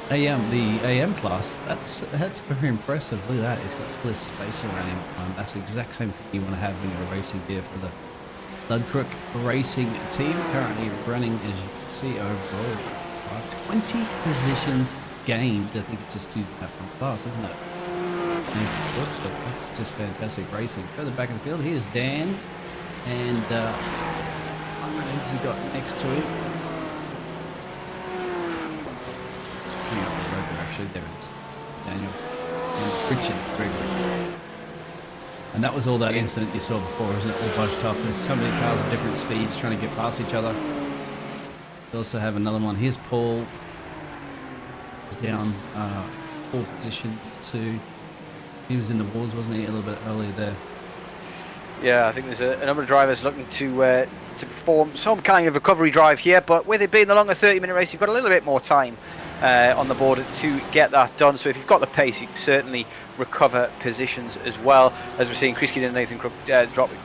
AM class, that's very impressive. Look at that, he's got all this space around him. That's the exact same thing you want to have when you're racing gear for the Ludcrook Racing team. Currently running, as you can see, overall 20 positions gained. I think it's just using that from class, isn't it? But that's just fantastic racing. Further back in the field, here's Dan, and who's he got next to him? See up the road actually. There it is. It's Daniel and Richard Gregory. And that was all that incident you saw before, isn't it? All bunched up. There's so many cars at different speeds trying to get past each other. We also have another one. Here's Paul. He's down 4 positions to. He was in the wars, wasn't he, a little bit earlier there? Yeah, I think there's a number of drivers looking to perform some kind of recovery drive here, but with it being the longer 30-minute race, you've got a little bit more time on the board to get that done. So if you've got the pace, you can certainly recover positions as well. As we're seeing, Chris Keane and Nathan Crook dropping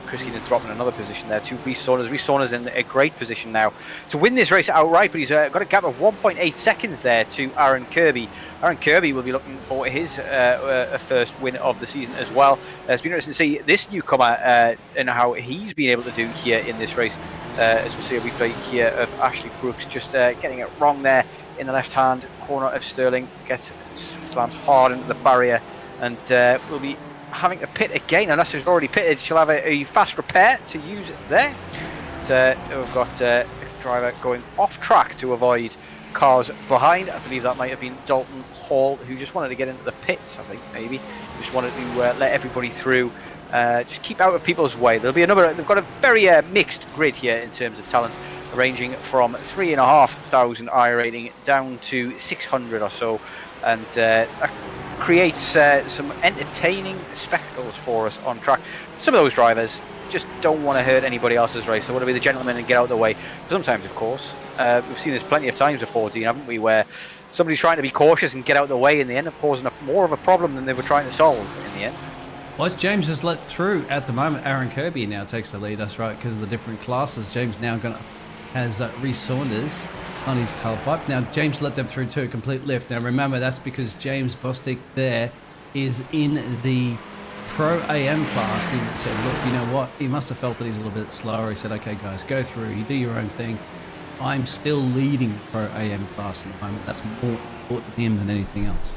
another position there to Reece Saunders. Reece Saunders in a great position now to win this race outright, but he's got a gap of 1.8 seconds there to Aaron Kirby. Aaron Kirby will be looking for his first win of the season as well. It's been interesting to see this newcomer and how he's been able to do here in this race. As we'll see a replay here of Ashley Brooks just getting it wrong there in the left-hand corner of Sterling. Gets slammed hard into the barrier, and we'll be having to pit again. Unless she's already pitted, she'll have a fast repair to use there. So we've got a driver going off track to avoid cars behind. I believe that might have been Dalton Hall, who just wanted to get into the pits. I think maybe just wanted to let everybody through. Just keep out of people's way. There'll be another. They've got a very mixed grid here in terms of talent, ranging from 3,500 I rating down to 600 or so, and that creates some entertaining spectacles for us on track. Some of those drivers just don't want to hurt anybody else's race. They want to be the gentleman and get out of the way. Sometimes, of course, we've seen this plenty of times before, Dean, haven't we, where somebody's trying to be cautious and get out of the way, and they end up causing more of a problem than they were trying to solve in the end. Well, James has let through at the moment. Aaron Kirby now takes the lead. That's right, because of the different classes. James now has Reece Saunders on his tailpipe. Now, James let them through to a complete lift. Now, remember, that's because James Bostic there is in the Pro AM class. He said, look, you know what? He must have felt that he's a little bit slower. He said, okay, guys, go through. You do your own thing. I'm still leading the Pro AM class at the moment. That's more important to him than anything else.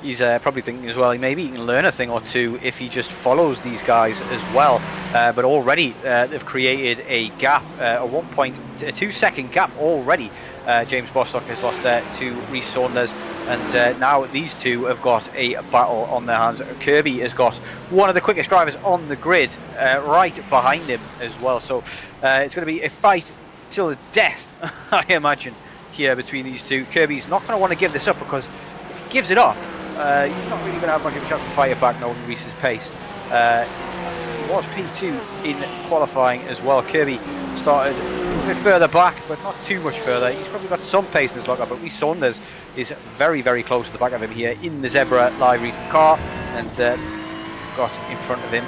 He's probably thinking as well, maybe he can learn a thing or two if he just follows these guys as well. But already they've created a gap, a 1.2 second gap already. James Bostock has lost there to Rhys Saunders, and now these two have got a battle on their hands. Kirby has got one of the quickest drivers on the grid right behind him as well. So it's going to be a fight till the death, I imagine, here between these two. Kirby's not going to want to give this up, because if he gives it up, he's not really going to have much of a chance to fight it back knowing Rhys's pace. He was P2 in qualifying as well. Kirby started a bit further back, but not too much further. He's probably got some pace in his lockup, but Rhys Saunders is very, very close to the back of him here in the Zebra livery car, and got in front of him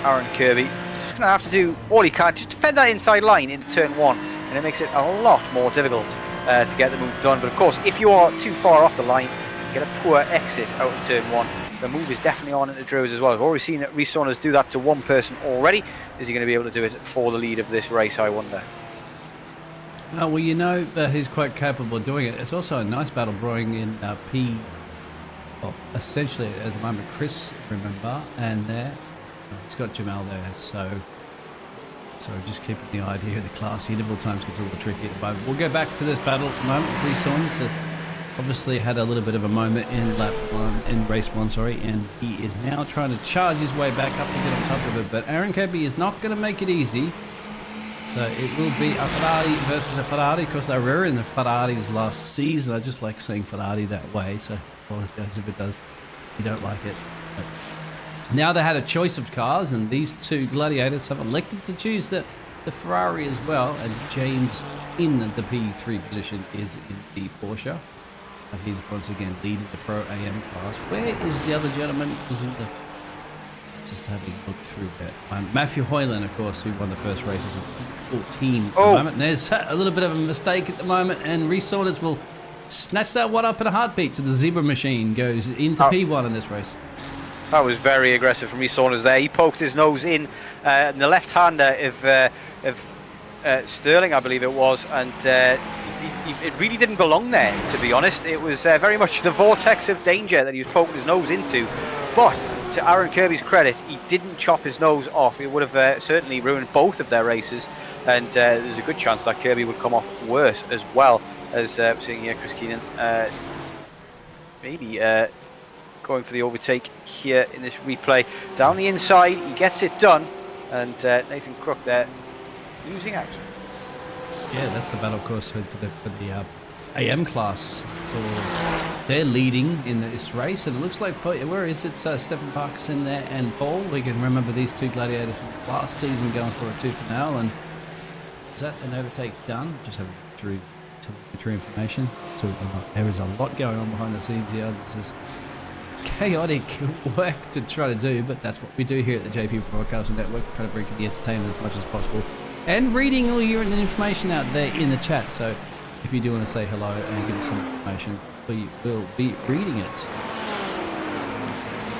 Aaron Kirby. Just going to have to do all he can just to defend that inside line into turn 1, and it makes it a lot more difficult to get the move done. But of course, if you are too far off the line, you get a poor exit out of turn 1. The move is definitely on into Druids as well. I've already seen Rhys Saunders do that to one person already. Is he going to be able to do it for the lead of this race, I wonder? Well, you know that he's quite capable of doing it. It's also a nice battle brewing in P. Well, essentially at the moment, Chris, remember, and there it's got Jamal there. So just keeping the idea of the class interval times gets a little tricky at the moment. We'll go back to this battle at the moment. Rhys Saunders obviously had a little bit of a moment in race 1, and he is now trying to charge his way back up to get on top of it. But Aaron Kirby is not going to make it easy. So it will be a Ferrari versus a Ferrari. Of course, they were in the Ferraris last season. I just like saying Ferrari that way, so I apologize if it does. You don't like it. But now they had a choice of cars, and these two gladiators have elected to choose the Ferrari as well. And James in the P3 position is in the Porsche. He's once again leading the Pro AM class. Where is the other gentleman? Was in the... Just having a look through that. Matthew Hoyland, of course, who won the first races in 14 at the moment. And there's a little bit of a mistake at the moment, and Rhys Saunders will snatch that one up in a heartbeat. So the Zebra machine goes into P1 in this race. That was very aggressive from Rhys Saunders there. He poked his nose in the left-hander of Sterling, I believe it was, and it really didn't belong there, to be honest. It was very much the vortex of danger that he was poking his nose into. But to Aaron Kirby's credit, he didn't chop his nose off. It would have certainly ruined both of their races, and there's a good chance that Kirby would come off worse as well. As seeing here, Chris Keenan maybe going for the overtake here in this replay. Down the inside, he gets it done, and Nathan Crook there losing out. Yeah, that's the battle, of course, for the AM class. So they're leading in this race, and it looks like, where is it? Stephen Parks in there and Paul. We can remember these two gladiators from last season going for a tooth and nail. And is that an overtake done? Just having through telemetry information. So there is a lot going on behind the scenes here. This is chaotic work to try to do, but that's what we do here at the JP Broadcasting Network. Try to bring the entertainment as much as possible, and reading all your information out there in the chat. So if you do want to say hello and give us some information, we will be reading it.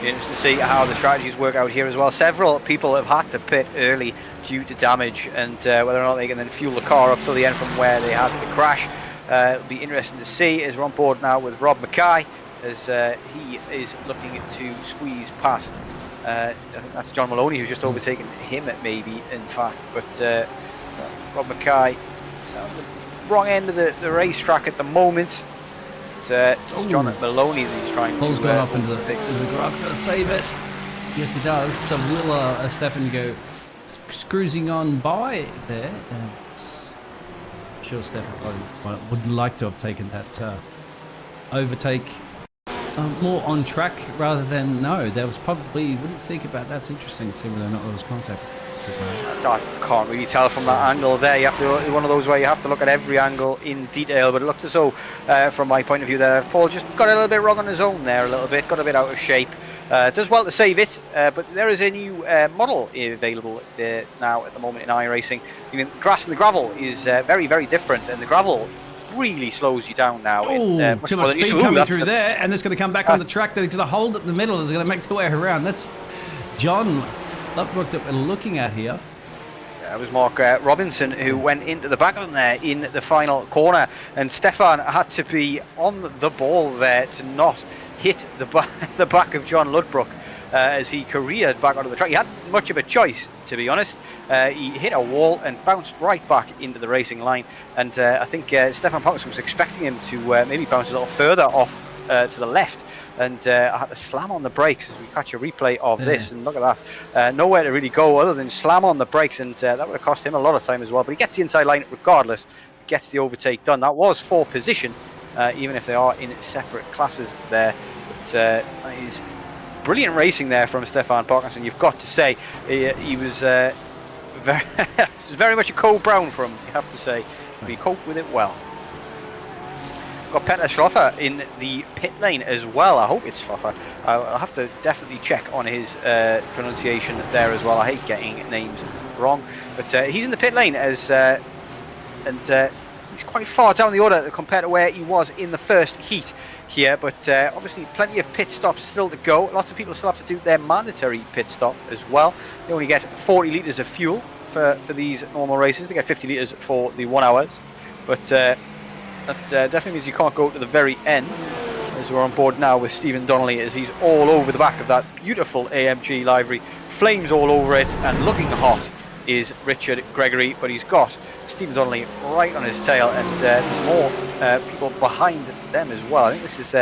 Interesting to see how the strategies work out here as well. Several people have had to pit early due to damage, and whether or not they can then fuel the car up till the end from where they had the crash. It'll be interesting to see, as we're on board now with Rob Mackay, as he is looking to squeeze past. I think that's John Maloney who's just overtaken him, maybe, in fact. But Rob Mackay on the wrong end of the racetrack at the moment. It's John Maloney that he's trying Paul's to... gone off into the grass, got to save it. Yes, he does. So will Stefan go cruising on by there? Sure, Stefan would like to have taken that overtake more on track rather than no. There was probably, wouldn't think about that's interesting to see whether or not there was contact. I can't really tell from that angle there. You have to, one of those where you have to look at every angle in detail, but it looked as though, from my point of view there, Paul just got a little bit wrong on his own there a little bit, got a bit out of shape. Does well to save it, but there is a new model available now at the moment in iRacing. I mean, grass and the gravel is very, very different, and the gravel really slows you down now. Oh, too much speed coming through there, and it's going to come back on the track. That it's going to hold it in the middle. It's going to make the way around. That's John Lutbrook that we're looking at here. It was Mark Robinson who went into the back of him there in the final corner, and Stefan had to be on the ball there to not hit the back of John Lutbrook as he careered back onto the track. He had much of a choice, to be honest. He hit a wall and bounced right back into the racing line, and I think Stefan Parkinson was expecting him to maybe bounce a little further off to the left, and I had to slam on the brakes as we catch a replay of this, and look at that. Nowhere to really go other than slam on the brakes, and that would have cost him a lot of time as well, but he gets the inside line regardless, gets the overtake done. That was for position, even if they are in separate classes there. But that is brilliant racing there from Stefan Parkinson, you've got to say. He was very much a Cole Brown from him, you have to say. But he coped with it well. Got Peter Schloffer in the pit lane as well. I hope it's Schloffer. I'll have to definitely check on his pronunciation there as well. I hate getting names wrong. But he's in the pit lane as and he's quite far down the order compared to where he was in the first heat here. But obviously plenty of pit stops still to go. Lots of people still have to do their mandatory pit stop as well. They only get 40 litres of fuel for these normal races. They get 50 litres for the 1 hours. But that definitely means you can't go to the very end, as we're on board now with Stephen Donnelly, as he's all over the back of that beautiful AMG livery, flames all over it, and looking hot is Richard Gregory, but he's got Stephen Donnelly right on his tail, and there's more people behind them as well. I think this is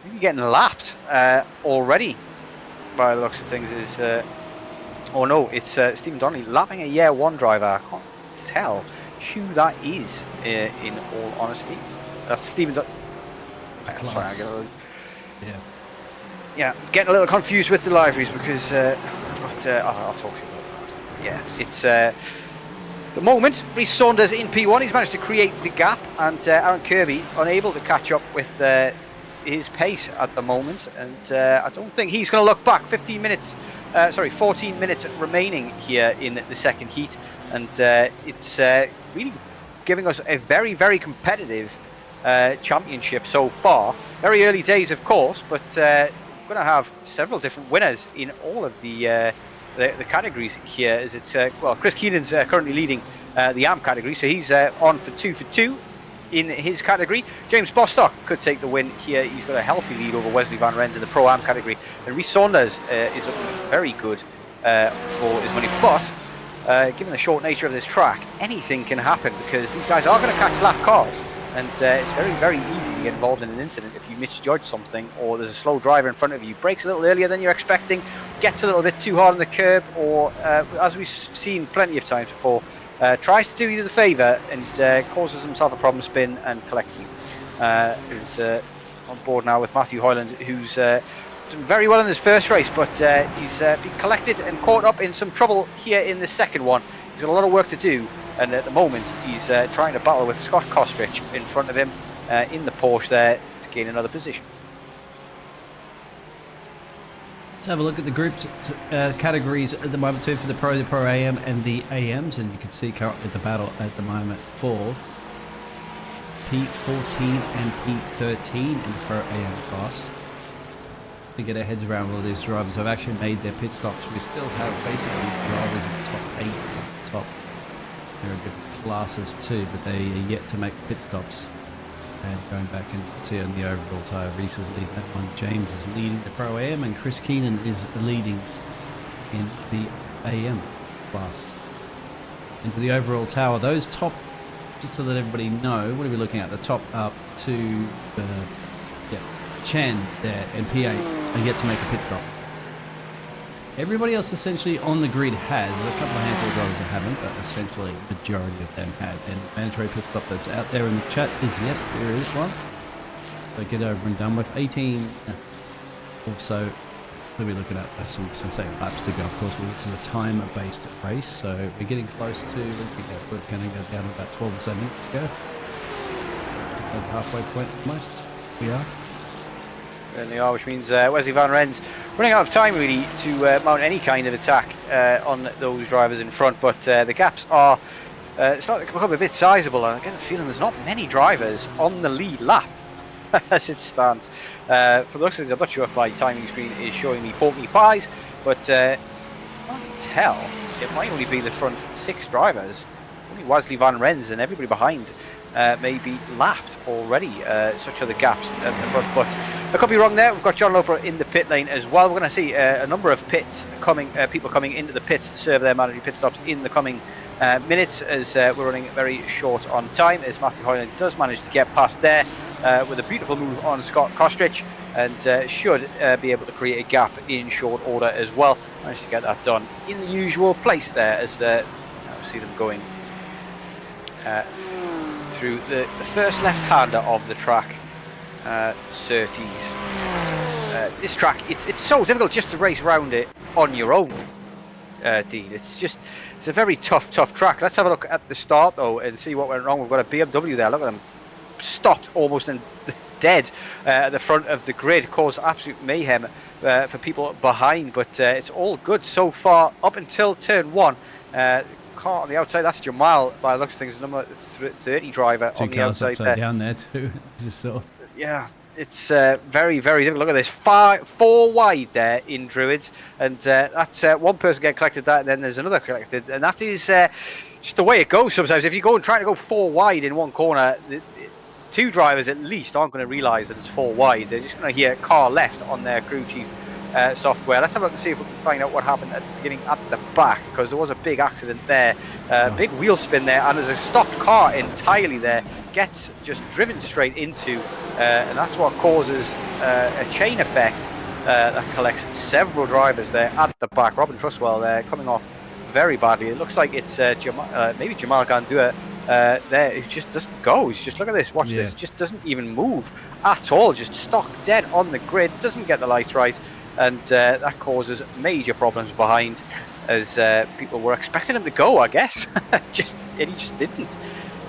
maybe getting lapped already by the looks of things. Oh no, it's Stephen Donnelly lapping a Year 1 driver. I can't tell who that is, in all honesty. That's Stephen yeah, getting a little confused with the liveries because I've got I'll talk to you about that. Yeah, it's the moment Rhys Saunders in P1. He's managed to create the gap, and Aaron Kirby unable to catch up with his pace at the moment, and I don't think he's going to look back. 14 minutes remaining here in the second heat, and it's really giving us a very, very competitive championship so far. Very early days, of course, but we're going to have several different winners in all of the categories here. As it's well, Chris Keenan's currently leading the AM category, so he's on for 2 for 2 in his category. James Bostock could take the win here. He's got a healthy lead over Wesley Van Rens in the Pro-Am category. And Rhys Saunders is looking very good for his money. But given the short nature of this track, anything can happen because these guys are going to catch lap cars. And it's very, very easy to get involved in an incident if you misjudge something, or there's a slow driver in front of you, brakes a little earlier than you're expecting, gets a little bit too hard on the curb, or as we've seen plenty of times before, tries to do you the favour and causes himself a problem spin and collect you. Is on board now with Matthew Hoyland, who's done very well in his first race, but he's been collected and caught up in some trouble here in the second one. He's got a lot of work to do, and at the moment he's trying to battle with Scott Kostrich in front of him in the Porsche there to gain another position. Let's have a look at the groups categories at the moment too, for the Pro AM and the AMs, and you can see currently the battle at the moment for P14 and P13 in the Pro AM class. To get our heads around all of these drivers have actually made their pit stops. We still have basically drivers in the top 8 at the top. There are different classes too, but they are yet to make pit stops. And going back and see on the overall tyre, Rhys is leading that one. James is leading the Pro AM, and Chris Keenan is leading in the AM class. Into the overall tower, those top, just to let everybody know, what are we looking at? The top up to Chen there and P8 are yet to make a pit stop. Everybody else essentially on the grid has. A couple of handful of drivers that haven't, but essentially the majority of them have. And mandatory pit stop that's out there in the chat is yes, there is one. So get over and done with. 18 or so we'll be looking at some say laps to go. Of course, this is a time-based race, so we're getting close to. We're going to go down about 12 or so minutes to go. Just at the halfway point almost. We are. Certainly are, which means Wesley Van Ren's running out of time really to mount any kind of attack on those drivers in front. But the gaps are starting to become a bit sizable, and I get the feeling there's not many drivers on the lead lap as it stands. From the looks of things, I'm not sure if my timing screen is showing me Porky Pies, but I can tell it might only be the front 6 drivers. Only Wesley Van Ren's and everybody behind may be lapped already. Such are the gaps at the front, but I could be wrong there. We've got John Loper in the pit lane as well. We're going to see a number of people coming into the pits to serve their mandatory pit stops in the coming minutes, as we're running very short on time, as Matthew Hoyland does manage to get past there with a beautiful move on Scott Kostrich, and should be able to create a gap in short order as well. Managed to get that done in the usual place there, as see them going through the first left-hander of the track, Surtees. This track, it's so difficult just to race around it on your own, Dean. It's a very tough track. Let's have a look at the start though and see what went wrong. We've got a BMW there. Look at them, stopped almost and dead at the front of the grid, caused absolute mayhem for people behind. But it's all good so far up until turn 1. Car on the outside, that's Jamal by the looks of things, number 30 driver on the outside there. Down there too. Just so. Yeah, it's very, very difficult. Look at this, 4 wide there in Druids, and that's one person getting collected that, and then there's another collected, and that is just the way it goes sometimes. If you go and try to go 4 wide in one corner, 2 drivers at least aren't going to realise that it's 4 wide. They're just going to hear car left on their crew chief software. Let's have a look and see if we can find out what happened at the beginning at the back, because there was a big accident there, big wheel spin there, and there's a stopped car entirely there, gets just driven straight into, and that's what causes a chain effect that collects several drivers there at the back. Robin Trustwell there coming off very badly. It looks like it's maybe Jamal Gandua there, who just doesn't go. He's just, look at this, watch this, just doesn't even move at all, just stuck dead on the grid, doesn't get the lights right. And that causes major problems behind, as people were expecting him to go, I guess. And he just didn't.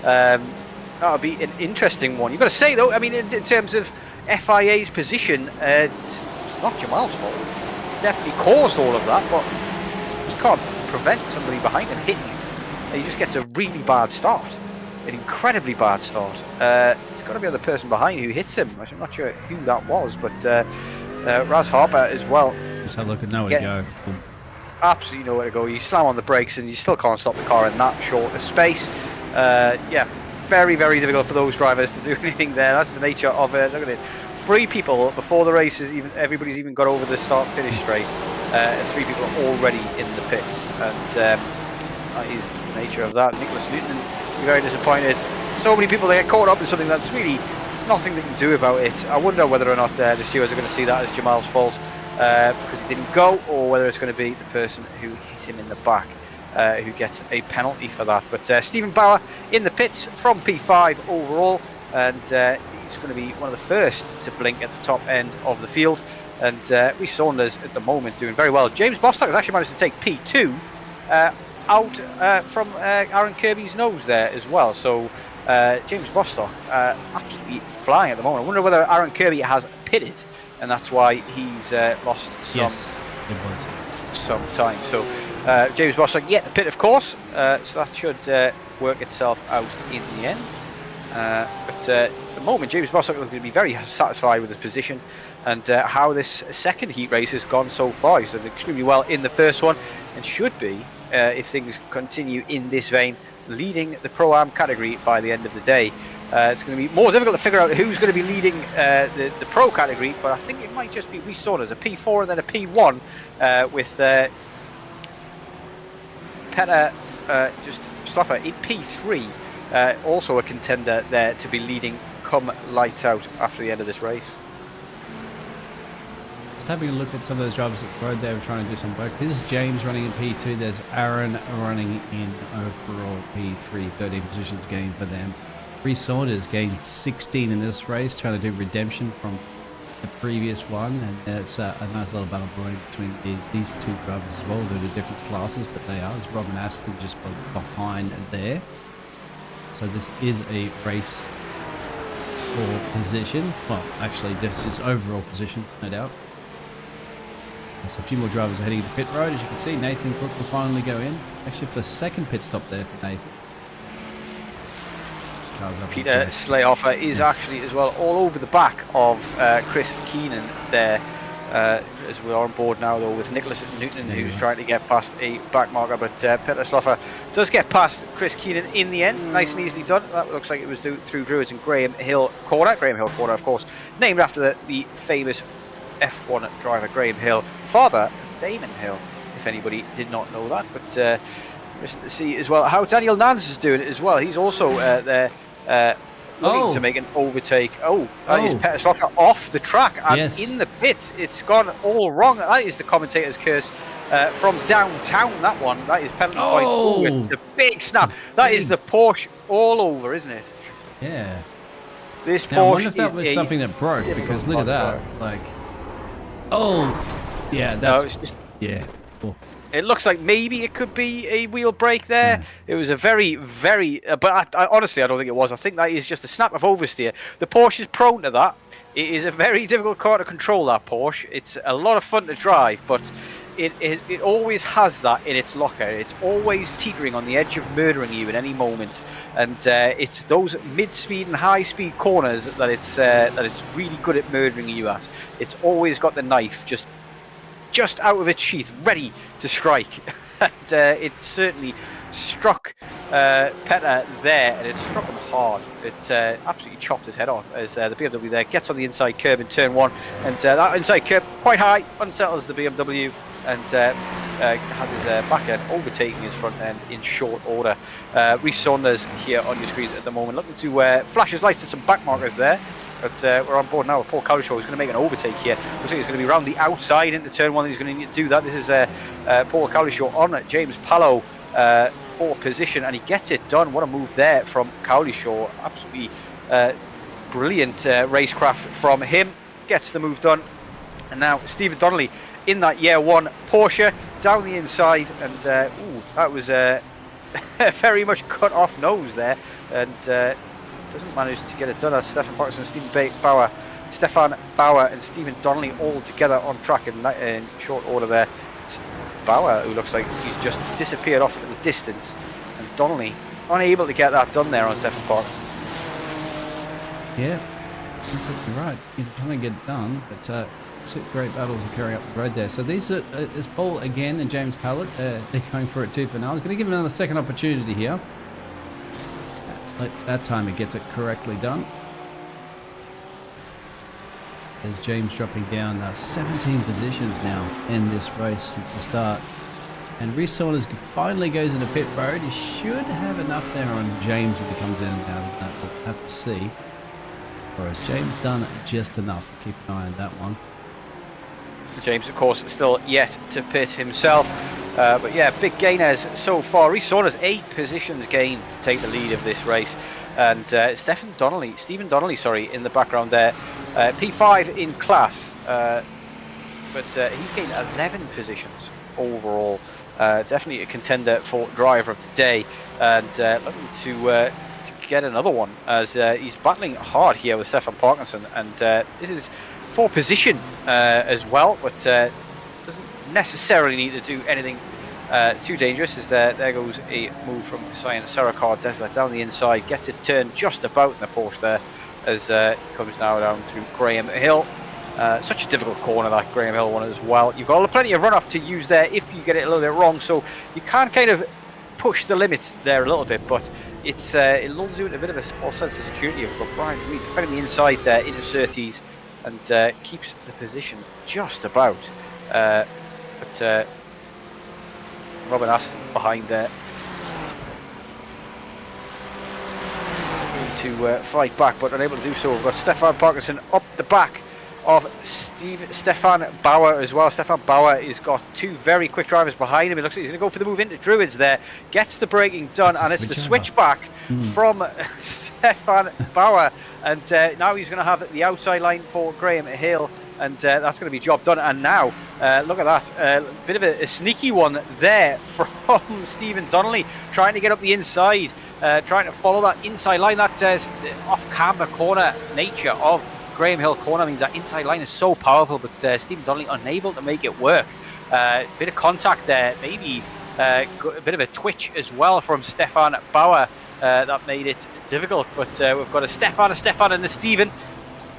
That'll be an interesting one. You've got to say though, I mean, in terms of FIA's position, it's not Jamal's fault. He definitely caused all of that, but he can't prevent somebody behind him hitting him. He just gets a really bad start, an incredibly bad start. It's got to be the person behind who hits him. I'm not sure who that was, but. Raz Harper as well. Just have a look at nowhere to go. Absolutely nowhere to go. You slam on the brakes and you still can't stop the car in that short a space. Yeah, very, very difficult for those drivers to do anything there. That's the nature of it. Look at it. 3 people before the race is everybody's even got over the start-finish straight. And 3 people are already in the pits, and that is the nature of that. Nicholas Newton, very disappointed. So many people, they get caught up in something that's really nothing they can do about it. I wonder whether or not the stewards are going to see that as Jamal's fault because he didn't go, or whether it's going to be the person who hit him in the back who gets a penalty for that. But Stephen Bauer in the pits from P5 overall, and he's going to be one of the first to blink at the top end of the field. And Reece Saunders at the moment doing very well. James Bostock has actually managed to take P2 out from Aaron Kirby's nose there as well. So James Bostock absolutely flying at the moment. I wonder whether Aaron Kirby has pitted, and that's why he's lost some time. So James Bostock yet to pit, of course, so that should work itself out in the end. But at the moment, James Bostock is going to be very satisfied with his position and how this second heat race has gone so far. He's done extremely well in the first one, and should be, if things continue in this vein, leading the Pro-Am category by the end of the day. It's going to be more difficult to figure out who's going to be leading the Pro category, but I think it might just be Reece Saunders, a P4 and then a P1 with Petter just Stoffer in P3, also a contender there to be leading come lights out after the end of this race. Just having a look at some of those drivers at the road there, we're trying to do some work. This is James running in P2. There's Aaron running in overall P3, 13 positions gained for them. Reece Saunders gained 16 in this race, trying to do redemption from the previous one, and there's a nice little battle brewing between these two drivers as well. They're the different classes, but they are. There's Robin Aston just behind there. So this is a race for position. Well, actually, just overall position, no doubt. And so a few more drivers are heading into pit road. As you can see, Nathan Cook will finally go in. Actually, for a second pit stop there for Nathan. Peter Slayhoffer is actually as well all over the back of Chris Keenan there, as we are on board now though with Nicholas Newton, who's trying to get past a back marker, but Peter Slayhoffer does get past Chris Keenan in the end. Nice and easily done. That looks like it was through Druids and Graham Hill corner. Graham Hill corner, of course, named after the famous F1 driver Graham Hill, father of Damon Hill, if anybody did not know that. But interesting to see as well how Daniel Nance is doing it as well. He's also there looking to make an overtake. That is Peter Slayhoffer off the track and in the pit. It's gone all wrong. That is the commentator's curse from downtown. That one. That is penalty points. Oh, it's a big snap. That is the Porsche all over, isn't it? Yeah. This now, Porsche I wonder if that was something that broke, because look at that. Like, yeah, that's no, it's just, yeah. Cool. It looks like maybe it could be a wheel brake there. It was a very, but I honestly, I don't think it was. I think that is just a snap of oversteer. The Porsche is prone to that. It is a very difficult car to control, that Porsche. It's a lot of fun to drive, but it always has that in its locker. It's always teetering on the edge of murdering you at any moment. And it's those mid-speed and high-speed corners that it's really good at murdering you at. It's always got the knife just out of its sheath, ready to strike. And it certainly struck Petter there, and it struck him hard. It absolutely chopped his head off as the BMW there gets on the inside curb in turn 1, and that inside curb quite high unsettles the BMW, and has his back end overtaking his front end in short order. Rhys Saunders here on your screens at the moment, looking to flash his lights at some back markers there. But we're on board now with Paul Cowlishaw, who's going to make an overtake here. Looks like he's going to be around the outside into turn 1. He's going to need to do that. This is Paul Cowlishaw on James Pallow for position, and he gets it done. What a move there from Cowlishaw. Absolutely brilliant racecraft from him. Gets the move done. And now Stephen Donnelly in that year 1 Porsche down the inside, and that was very much cut off nose there, and doesn't manage to get it done. As Stefan Parkinson, Stefan Bauer and Stephen Donnelly all together on track in short order there. It's Bauer who looks like he's just disappeared off into the distance, and Donnelly unable to get that done there on Stefan Parkinson. Yeah, absolutely right. You're trying to get it done, but great battles are carrying up the road there. So these are is Paul again and James Pallett. They're going for it too for now. I was going to give him another second opportunity here. That time he gets it correctly done. As James dropping down 17 positions now in this race since the start. And Rhys Saunders finally goes into pit road. He should have enough there on James when he comes in and out. We'll have to see. Or has James done just enough? Keep an eye on that one. James, of course, still yet to pit himself. But yeah, big gainers so far. Rhys Saunders 8 positions gained to take the lead of this race. And Stephen Donnelly, in the background there. P5 in class. But he's gained 11 positions overall. Definitely a contender for driver of the day. And looking to get another one, as he's battling hard here with Stefan Parkinson. And this is for position as well, but doesn't necessarily need to do anything too dangerous. As there goes a move from Cyan Sarakar Desla down the inside, gets it turned just about in the Porsche there, as comes now down through Graham Hill. Such a difficult corner, that Graham Hill one as well. You've got plenty of run-off to use there if you get it a little bit wrong, so you can kind of push the limits there a little bit, but it lulls you in a bit of a false sense of security. You've got Brian Reed defending the inside there into Surtees, and keeps the position just about. But Robin Aston behind there to fight back, but unable to do so. We've got Stefan Parkinson up the back of Stefan Bauer as well. Stefan Bauer has got two very quick drivers behind him. It looks like he's going to go for the move into Druids there. Gets the braking done, and it's the switchback from Stefan Bauer. And now he's going to have the outside line for Graham Hill. And that's going to be job done. And now, look at that. Bit of a sneaky one there from Stephen Donnelly, trying to get up the inside, trying to follow that inside line. That off-camber corner nature of Graham Hill corner means that inside line is so powerful, but Stephen Donnelly unable to make it work. Bit of contact there, maybe a bit of a twitch as well from Stefan Bauer that made it difficult. But we've got a Stefan and a Stephen,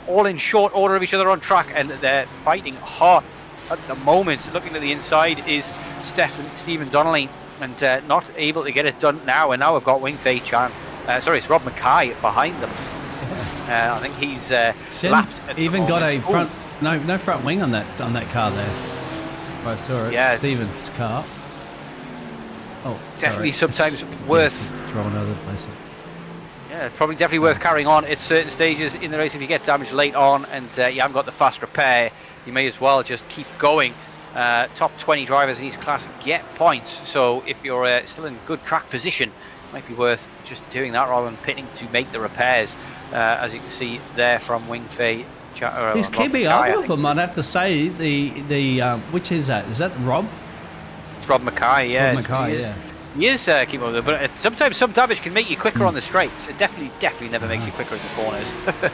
all in short order of each other on track, and they're fighting hard at the moment. Looking to the inside is Stephen Donnelly, and not able to get it done now. And now we've got Wing Fei Chan. Sorry, it's Rob Mackay behind them. I think he's lapped. Even got a front, no front wing on that car there. I saw it. Yeah, Stephen's car. Oh, definitely sorry. sometimes worth throwing other places. Yeah, probably definitely worth carrying on at certain stages in the race. If you get damaged late on and you haven't got the fast repair, you may as well just keep going. Top 20 drivers in each class get points, so if you're still in good track position, it might be worth just doing that rather than pitting to make the repairs. As you can see there from Wing Fei. He's keeping up with them, I'd have to say. The which is that? Is that Rob? It's Rob Mackay, yeah. Rob Mackay, yeah. He is keeping up with them, but sometimes some damage can make you quicker on the straights. It definitely never makes you quicker in the corners,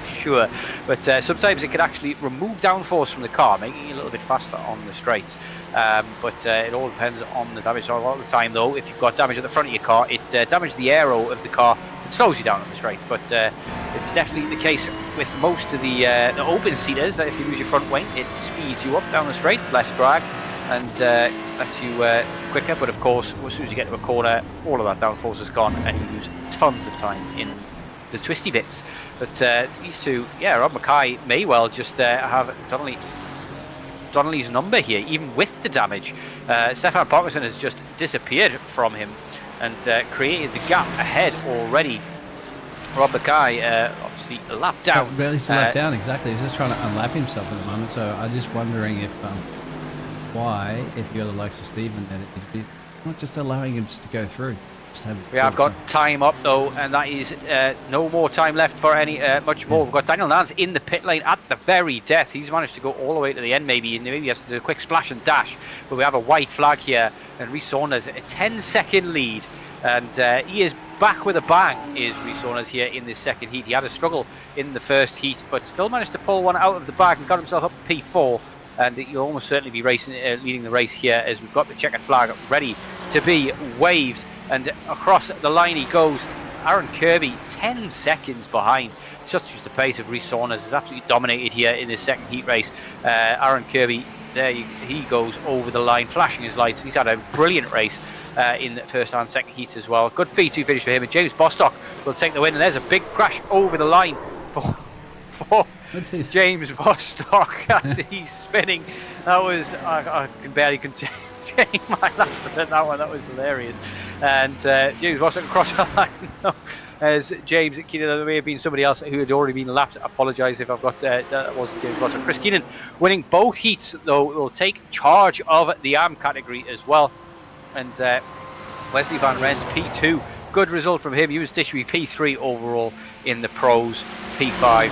sure. But sometimes it can actually remove downforce from the car, making you a little bit faster on the straights. But it all depends on the damage. So a lot of the time, though, if you've got damage at the front of your car, it damages the aero of the car. It slows you down on the straights. But it's definitely the case with most of the open seaters that if you lose your front wing, it speeds you up down the straight, less drag, and lets you quicker. But of course, as soon as you get to a corner, all of that downforce is gone, and you lose tons of time in the twisty bits. But these two, yeah, Rob Mackay may well just have Donnelly's number here, even with the damage. Stefan Parkinson has just disappeared from him and created the gap ahead already. Rob Mackay obviously lapped down. Barely lapped down, exactly. He's just trying to unlap himself at the moment. So I'm just wondering if why, if you're the likes of Stephen, then it's not just allowing him to go through. We have got time up though, and that is no more time left for any much more. We've got Daniel Nance in the pit lane at the very death. He's managed to go all the way to the end, maybe he has to do a quick splash and dash. But we have a white flag here, and Rhys Saunders a 10-second lead, and he is back with a bang. Is Rhys Saunders here in this second heat? He had a struggle in the first heat, but still managed to pull one out of the bag and got himself up to P4. And he'll almost certainly be leading the race here, as we've got the checkered flag ready to be waved. And across the line he goes. Aaron Kirby 10 seconds behind. Such just the pace of Rhys Saunders has absolutely dominated here in this second heat race. Aaron Kirby, there he goes over the line, flashing his lights. He's had a brilliant race in the first and second heat as well. Good P2 finish for him, and James Bostock will take the win. And there's a big crash over the line for James Bostock as he's spinning. That was, I can barely contain my laughter at that one. That was hilarious. And James Bostock across the line as James Keenan. There may have been somebody else who had already been lapped. I apologise if I've got that wasn't James Bostock. Chris Keenan winning both heats though, will take charge of the AM category as well. And Wesley Van Rens P2. Good result from him. He was to be P3 overall in the pros, P5,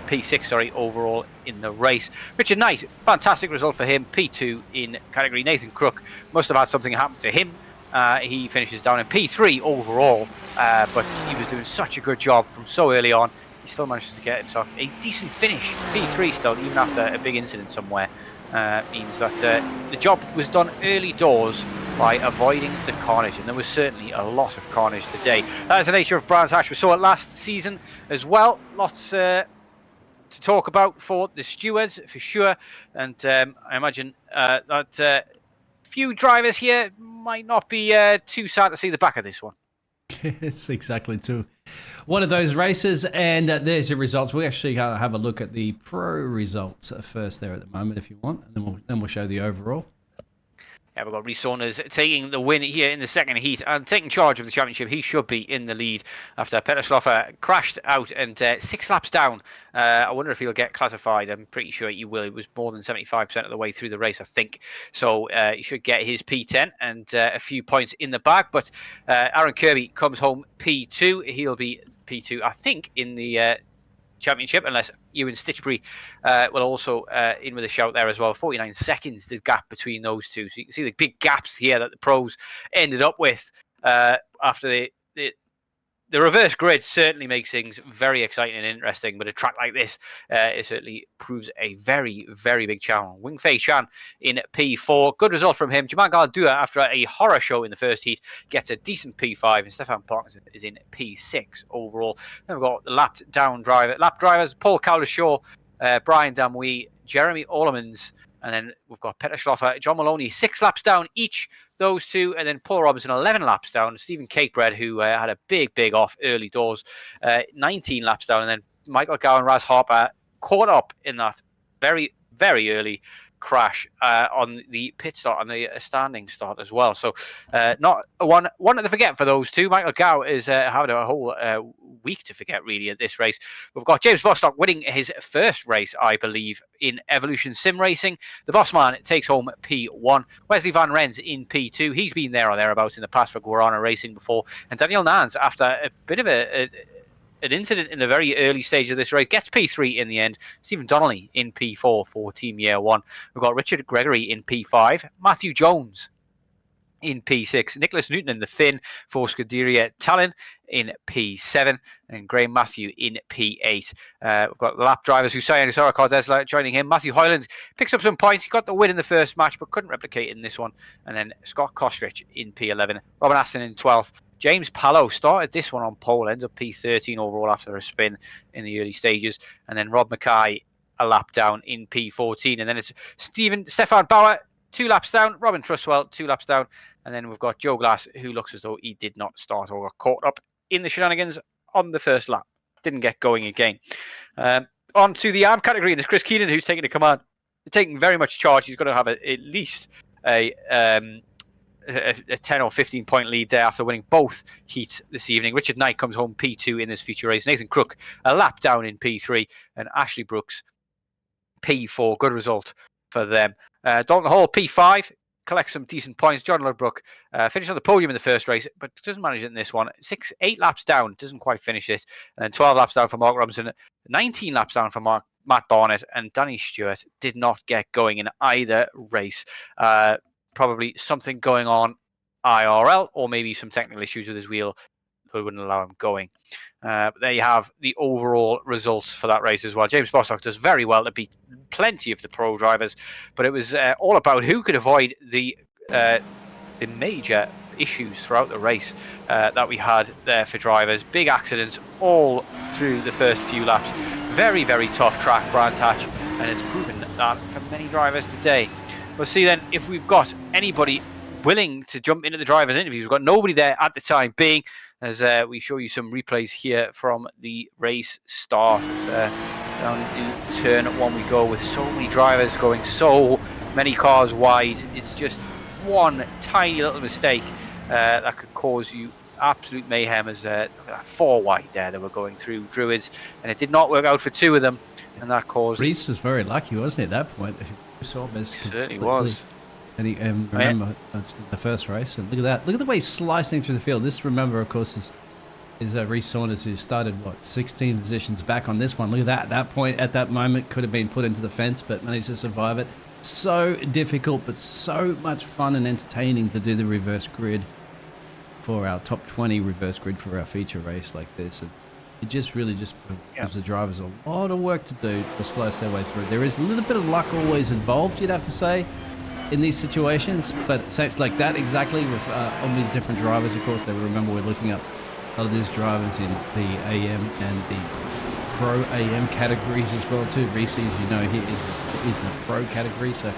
P6, sorry, overall in the race. Richard Knight, fantastic result for him, P2 in category. Nathan Crook must have had something happen to him. He finishes down in P3 overall, but he was doing such a good job from so early on. He still manages to get himself a decent finish, P3 still, even after a big incident somewhere. Means that the job was done early doors by avoiding the carnage, and there was certainly a lot of carnage today. That is the nature of Brands Hatch. We saw it last season as well. Lots to talk about for the stewards for sure, and I imagine that few drivers here might not be too sad to see the back of this one. It's exactly too one of those races, and there's your results. We actually have a look at the pro results first there at the moment, if you want, and then we'll show the overall. Yeah, we've got Rhys Saunders taking the win here in the second heat and taking charge of the championship. He should be in the lead after Peter Schloffer crashed out and 6 laps down. I wonder if he'll get classified. I'm pretty sure he will. He was more than 75% of the way through the race, I think. So he should get his P10 and a few points in the bag. But Aaron Kirby comes home P2. He'll be P2, I think, in the championship, unless Ewan Stitchbury will also in with a shout there as well. 49 seconds the gap between those two, so you can see the big gaps here that the pros ended up with after the reverse grid. Certainly makes things very exciting and interesting, but a track like this it certainly proves a very, very big challenge. Wingfei Shan in P4, good result from him. Jamal Galdua, after a horror show in the first heat, gets a decent P5, and Stefan Parkinson is in P6 overall. Then we've got the lap drivers, Paul Cowdershaw, Brian Damwee, Jeremy Orlemans, and then we've got Peter Schloffer, John Maloney, 6 laps down each, those two, and then Paul Robinson 11 laps down. Stephen Cakebread, who had a big off early doors, 19 laps down, and then Michael Gowan, Raz Harper caught up in that very, very early crash on the pit start, on the standing start as well. So not one to forget for those two. Michael Gow is having a whole week to forget really at this race. We've got James Bostock winning his first race, I believe, in Evolution Sim Racing. The Bossman takes home P1. Wesley Van Rens in P2. He's been there or thereabouts in the past for Guarana Racing before. And Daniel Nance, after a bit of an incident in the very early stage of this race, gets P3 in the end. Stephen Donnelly in P4 for Team Year 1. We've got Richard Gregory in P5. Matthew Jones in P6. Nicholas Newton in the Finn for Scuderia Tallinn in P7. And Graham Matthew in P8. We've got the lap drivers, Hussein and Sarah Cardesla joining him. Matthew Hyland picks up some points. He got the win in the first match, but couldn't replicate in this one. And then Scott Kostrich in P11. Robin Aston in 12th. James Pallow started this one on pole, ends up P13 overall after a spin in the early stages. And then Rob Mackay a lap down in P14. And then it's Stefan Bauer, 2 laps down. Robin Trustwell, 2 laps down. And then we've got Joe Glass, who looks as though he did not start or got caught up in the shenanigans on the first lap. Didn't get going again. On to the arm category, and there's Chris Keenan, who's taking the command. Taking very much charge. He's going to have at least a 10 or 15 point lead there after winning both heats this evening. Richard Knight comes home P2 in this feature race. Nathan Crook a lap down in P3, and Ashley Brooks P4. Good result for them. Dalton Hall P5 collects some decent points. John Ludbrook finished on the podium in the first race, but doesn't manage it in this one. 8 laps down, doesn't quite finish it. And then 12 laps down for Mark Robinson, 19 laps down for Matt Barnett, and Danny Stewart did not get going in either race. Probably something going on IRL, or maybe some technical issues with his wheel who wouldn't allow him going. But there you have the overall results for that race as well. James Bostock does very well to beat plenty of the pro drivers, but it was all about who could avoid the major issues throughout the race that we had there for drivers. Big accidents all through the first few laps. Very, very tough track, Brands Hatch, and it's proven that for many drivers today. We'll see then if we've got anybody willing to jump into the drivers' interviews. We've got nobody there at the time being, as we show you some replays here from the race start. Down into turn 1 we go, with so many drivers going so many cars wide. It's just one tiny little mistake that could cause you absolute mayhem. As 4 wide there that were going through Druids, and it did not work out for 2 of them, and that caused... Reese was very lucky, wasn't he, at that point? Certainly was. And he remember the first race, and look at that! Look at the way he's slicing through the field. This, remember, of course, is Reece Saunders, who started 16 positions back on this one. Look at that! At that point, at that moment, could have been put into the fence, but managed to survive it. So difficult, but so much fun and entertaining to do the reverse grid for our top 20 reverse grid for our feature race like this. And it just really gives the drivers a lot of work to do to slice their way through. There is a little bit of luck always involved, you'd have to say, in these situations, but same like that exactly with all these different drivers. Of course, remember we're looking at a lot of these drivers in the AM and the Pro AM categories as well too. Reese, you know, he's in the Pro category, so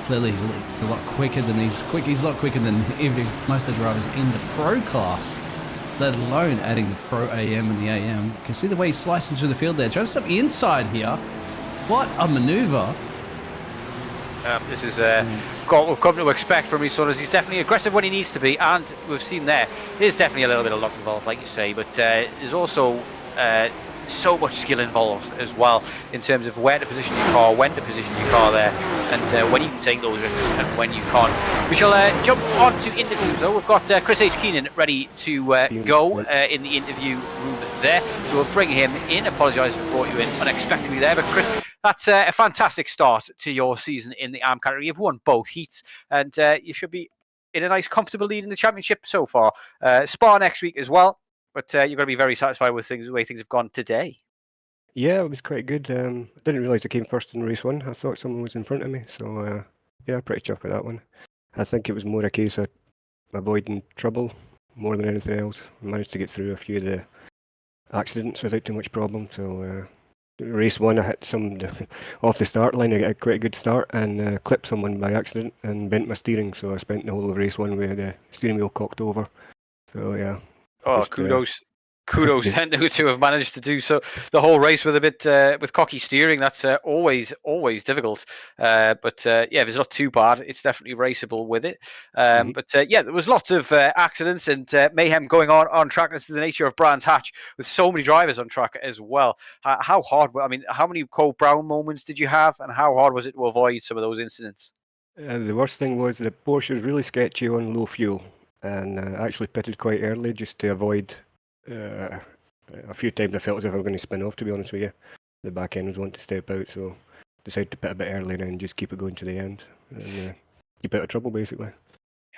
clearly he's a lot quicker than he's a lot quicker than even most of the drivers in the Pro class, let alone adding the Pro AM and the AM. You can see the way he's slicing through the field there. Trying to stop the inside here. What a maneuver. This is what we've come to expect from Rhys Saunders. He's definitely aggressive when he needs to be, and we've seen there's definitely a little bit of luck involved, like you say, but there's also so much skill involved as well in terms of where to position your car, when to position your car there, and when you can take those risks and when you can't. We shall jump on to interviews though. We've got Chris H. Keenan ready to go in the interview room there, so we'll bring him in. Apologise for brought you in unexpectedly there, but Chris, that's a fantastic start to your season in the AM category. You've won both heats, and you should be in a nice comfortable lead in the championship so far. Spa next week as well, but you're going to be very satisfied with the way things have gone today. Yeah, it was quite good. I didn't realise I came first in race 1. I thought someone was in front of me, so yeah, pretty chuffed with that one. I think it was more a case of avoiding trouble more than anything else. I managed to get through a few of the accidents without too much problem, so race 1 I hit some off the start line. I got quite a good start and clipped someone by accident and bent my steering, so I spent the whole of race 1 with the steering wheel cocked over. So yeah. Oh, kudos then to have managed to do so the whole race with a bit with cocky steering. That's always difficult, but yeah, if it's not too bad, it's definitely raceable with it. But yeah, there was lots of accidents and mayhem going on track. This is the nature of Brands Hatch with so many drivers on track as well. How hard, I mean, how many Cole Brown moments did you have, and how hard was it to avoid some of those incidents? The worst thing was the Porsche was really sketchy on low fuel, and I actually pitted quite early just to avoid a few times I felt as if I was going to spin off, to be honest with you. The back end was wanting to step out, so decided to pit a bit early and then just keep it going to the end and keep out of trouble basically.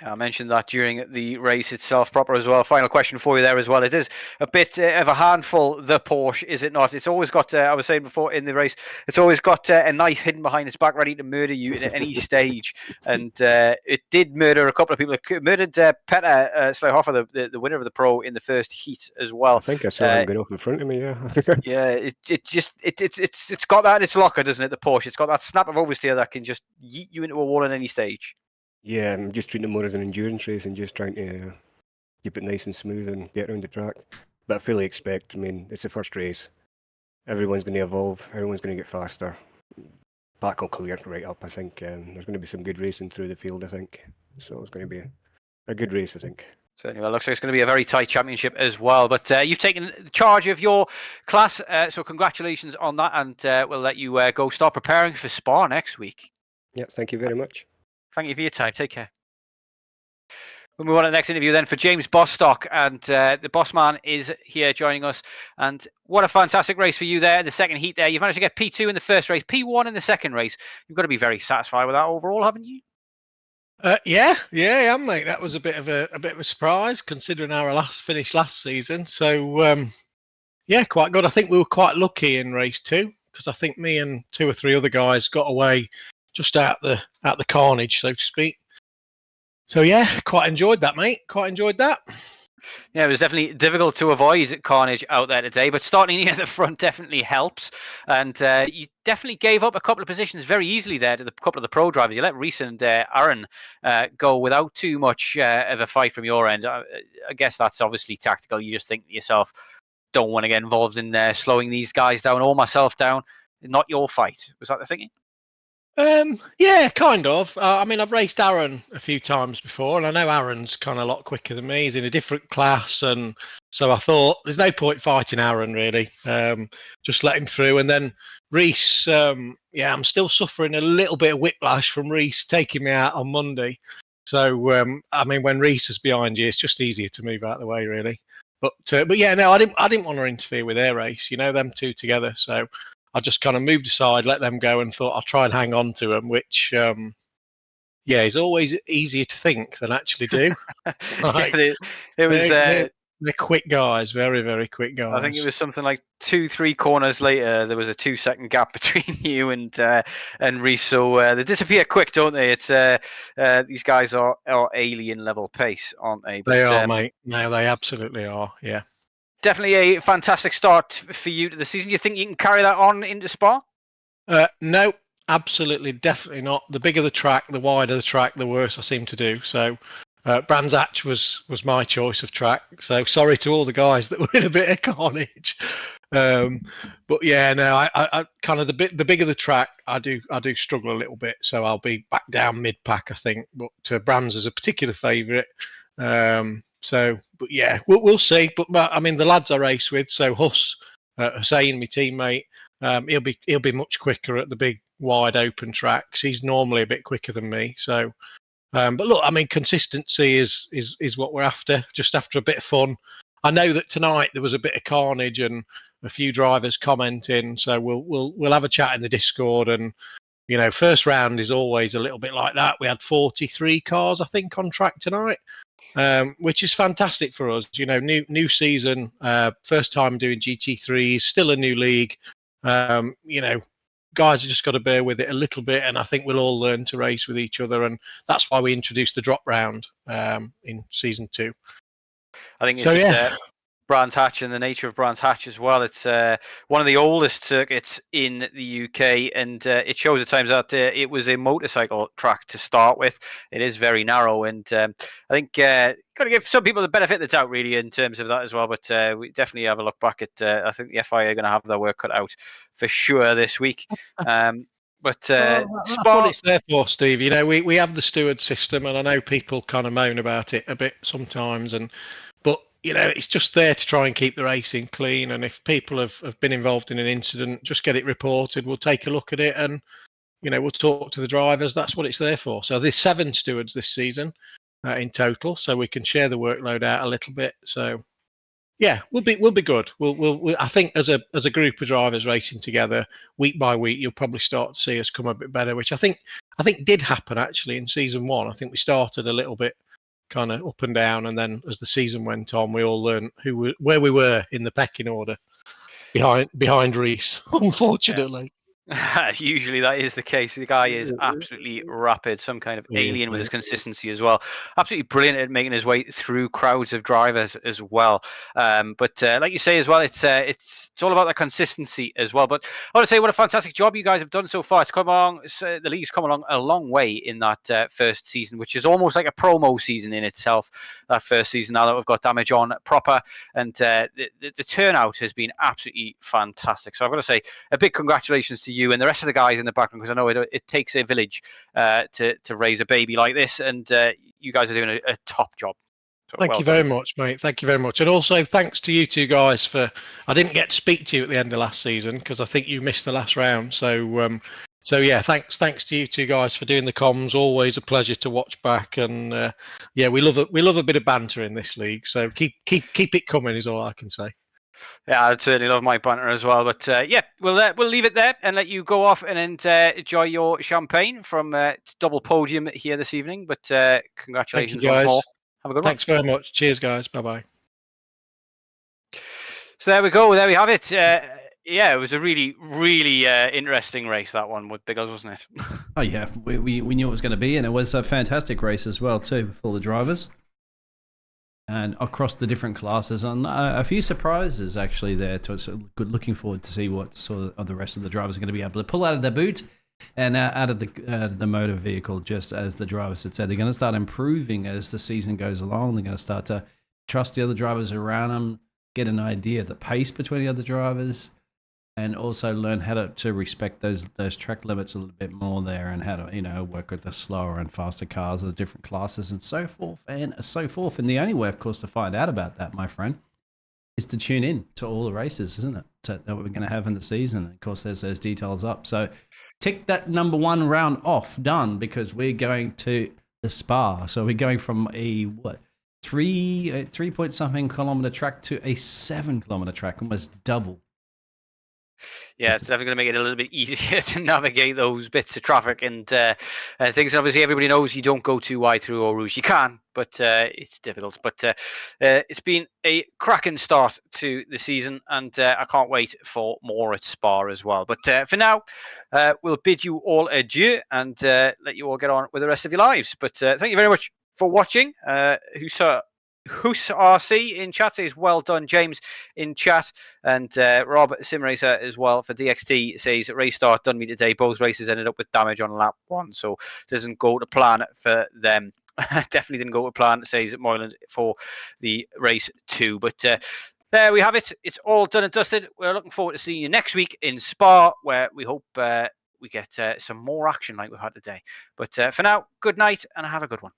I mentioned that during the race itself proper as well. Final question for you there as well. It is a bit of a handful, the Porsche, is it not? It's always got, I was saying before in the race, it's always got a knife hidden behind its back ready to murder you at any stage. And it did murder a couple of people. It murdered Petter Sleihofer, the winner of the Pro in the first heat as well. I think I saw him going off in front of me, yeah. Yeah, it's got that in its locker, doesn't it, the Porsche? It's got that snap of oversteer that can just yeet you into a wall at any stage. Yeah, I'm just treating it more as an endurance race and just trying to keep it nice and smooth and get around the track. But I fully expect, I mean, it's the first race. Everyone's going to evolve. Everyone's going to get faster. Back will clear right up, I think. There's going to be some good racing through the field, I think. So it's going to be a good race, I think. So anyway, it looks like it's going to be a very tight championship as well. But you've taken charge of your class, so congratulations on that. And we'll let you go start preparing for Spa next week. Yeah, thank you very much. Thank you for your time. Take care. We'll move on to the next interview then for James Bostock, and the boss man is here joining us. And what a fantastic race for you there in the second heat there. You've managed to get P2 in the first race, P1 in the second race. You've got to be very satisfied with that overall, haven't you? Yeah, I am, mate. That was a bit of a surprise considering our finished last season. So yeah, quite good. I think we were quite lucky in race 2 because I think me and 2 or 3 other guys got away just out the carnage, so to speak. So yeah, quite enjoyed that, mate. Quite enjoyed that. Yeah, it was definitely difficult to avoid carnage out there today, but starting near the front definitely helps. And you definitely gave up a couple of positions very easily there to a couple of the pro drivers. You let Rhys and Aaron go without too much of a fight from your end. I guess that's obviously tactical. You just think to yourself, don't want to get involved in slowing these guys down or myself down. Not your fight. Was that the thinking? Yeah, kind of. I mean, I've raced Aaron a few times before, and I know Aaron's kind of a lot quicker than me. He's in a different class, and so I thought there's no point fighting Aaron really. Just let him through, and then Rhys. Yeah, I'm still suffering a little bit of whiplash from Rhys taking me out on Monday. So I mean, when Rhys is behind you, it's just easier to move out of the way, really. But yeah, no, I didn't want to interfere with their race. You know, them two together, so I just kind of moved aside, let them go, and thought I'll try and hang on to them, which, yeah, is always easier to think than actually do. Like, it was. They're quick guys, very, very quick guys. I think it was something like 2-3 corners later. There was a 2-second gap between you and Rhys. So they disappear quick, don't they? It's these guys are alien level pace, aren't they? But, they are, mate. No, they absolutely are. Yeah. Definitely a fantastic start for you to the season. Do you think you can carry that on into Spa? No, absolutely, definitely not. The bigger the track, the wider the track, the worse I seem to do. So Brands Hatch was my choice of track. So sorry to all the guys that were in a bit of carnage. But yeah, no, I kind of the bigger the track, I do struggle a little bit. So I'll be back down mid pack, I think. But Brands is a particular favourite. But yeah, we'll see. But I mean, the lads I race with, so Hussein, my teammate, he'll be much quicker at the big wide open tracks. He's normally a bit quicker than me. So, but look, I mean, consistency is what we're after. Just after a bit of fun. I know that tonight there was a bit of carnage and a few drivers commenting. So we'll have a chat in the Discord. And you know, first round is always a little bit like that. We had 43 cars, I think, on track tonight. Which is fantastic for us. You know, new season, first time doing GT3, still a new league. You know, guys have just got to bear with it a little bit, and I think we'll all learn to race with each other, and that's why we introduced the drop round in season 2. I think it's so, just, yeah. Brands Hatch and the nature of Brands Hatch as well. It's one of the oldest circuits in the UK, and it shows at times that it was a motorcycle track to start with. It is very narrow, and I think got to give some people the benefit of the doubt really in terms of that as well. But we definitely have a look back at. I think the FIA are going to have their work cut out for sure this week. But that's what it's there for, Steve. You know, we have the steward system, and I know people kind of moan about it a bit sometimes, but you know, it's just there to try and keep the racing clean. And if people have been involved in an incident, just get it reported. We'll take a look at it, and you know, we'll talk to the drivers. That's what it's there for. So there's 7 stewards this season in total, so we can share the workload out a little bit. So yeah, we'll be good. We'll I think as a group of drivers racing together week by week, you'll probably start to see us come a bit better, which I think did happen actually in season 1. I think we started a little bit kind of up and down, and then as the season went on, we all learned where we were in the pecking order behind Reese, unfortunately. Usually that is the case. The guy is absolutely rapid, some kind of alien with his consistency as well. Absolutely brilliant at making his way through crowds of drivers as well. But like you say as well, it's all about the consistency as well. But I want to say what a fantastic job you guys have done so far. It's come along. The league's come along a long way in that first season, which is almost like a promo season in itself. That first season, now that we've got Damage on proper, and the turnout has been absolutely fantastic. So I've got to say a big congratulations to you and the rest of the guys in the background, because I know it takes a village to raise a baby like this, and you guys are doing a top job. So Thank you very much, mate. Thank you very much. And also thanks to you two guys I didn't get to speak to you at the end of last season because I think you missed the last round. So yeah, thanks to you two guys for doing the comms. Always a pleasure to watch back, and yeah, we love a bit of banter in this league. So keep it coming is all I can say. Yeah, I'd certainly love my banter as well. But yeah, we'll leave it there and let you go off and enjoy your champagne from double podium here this evening. But congratulations, Thank you, guys. once more. Have a good one. Thanks very much. Cheers, guys. Bye-bye. So there we go. There we have it. Yeah, it was a really, really interesting race, that one with Biggles, wasn't it? Oh, yeah. We knew it was going to be, and it was a fantastic race as well, too, for the drivers. And across the different classes, and a few surprises actually there. So good, looking forward to see what sort of the rest of the drivers are going to be able to pull out of their boot and out of the motor vehicle. Just as the drivers had said, they're going to start improving as the season goes along. They're going to start to trust the other drivers around them, get an idea of the pace between the other drivers, and also learn how to respect those track limits a little bit more there, and how to work with the slower and faster cars of the different classes and so forth and so forth. And the only way, of course, to find out about that, my friend, is to tune in to all the races, isn't it? That we're going to have in the season. And of course, there's those details up. So tick that number 1 round off, done, because we're going to the Spa. So we're going from a 3 point something kilometer track to a 7 kilometer track, almost double. Yeah, it's definitely going to make it a little bit easier to navigate those bits of traffic and things. And obviously, everybody knows you don't go too wide through Eau Rouge. You can, but it's difficult. But it's been a cracking start to the season, and I can't wait for more at Spa as well. But for now, we'll bid you all adieu and let you all get on with the rest of your lives. But thank you very much for watching. Hus RC in chat says well done, James in chat, and Rob Simracer as well for DXT says race start done me today. Both races ended up with damage on lap 1, so doesn't go to plan for them. Definitely didn't go to plan, says Moyland, for the race 2. But there we have it. It's all done and dusted. We're looking forward to seeing you next week in Spa, where we hope we get some more action like we've had today. But for now, good night and have a good one.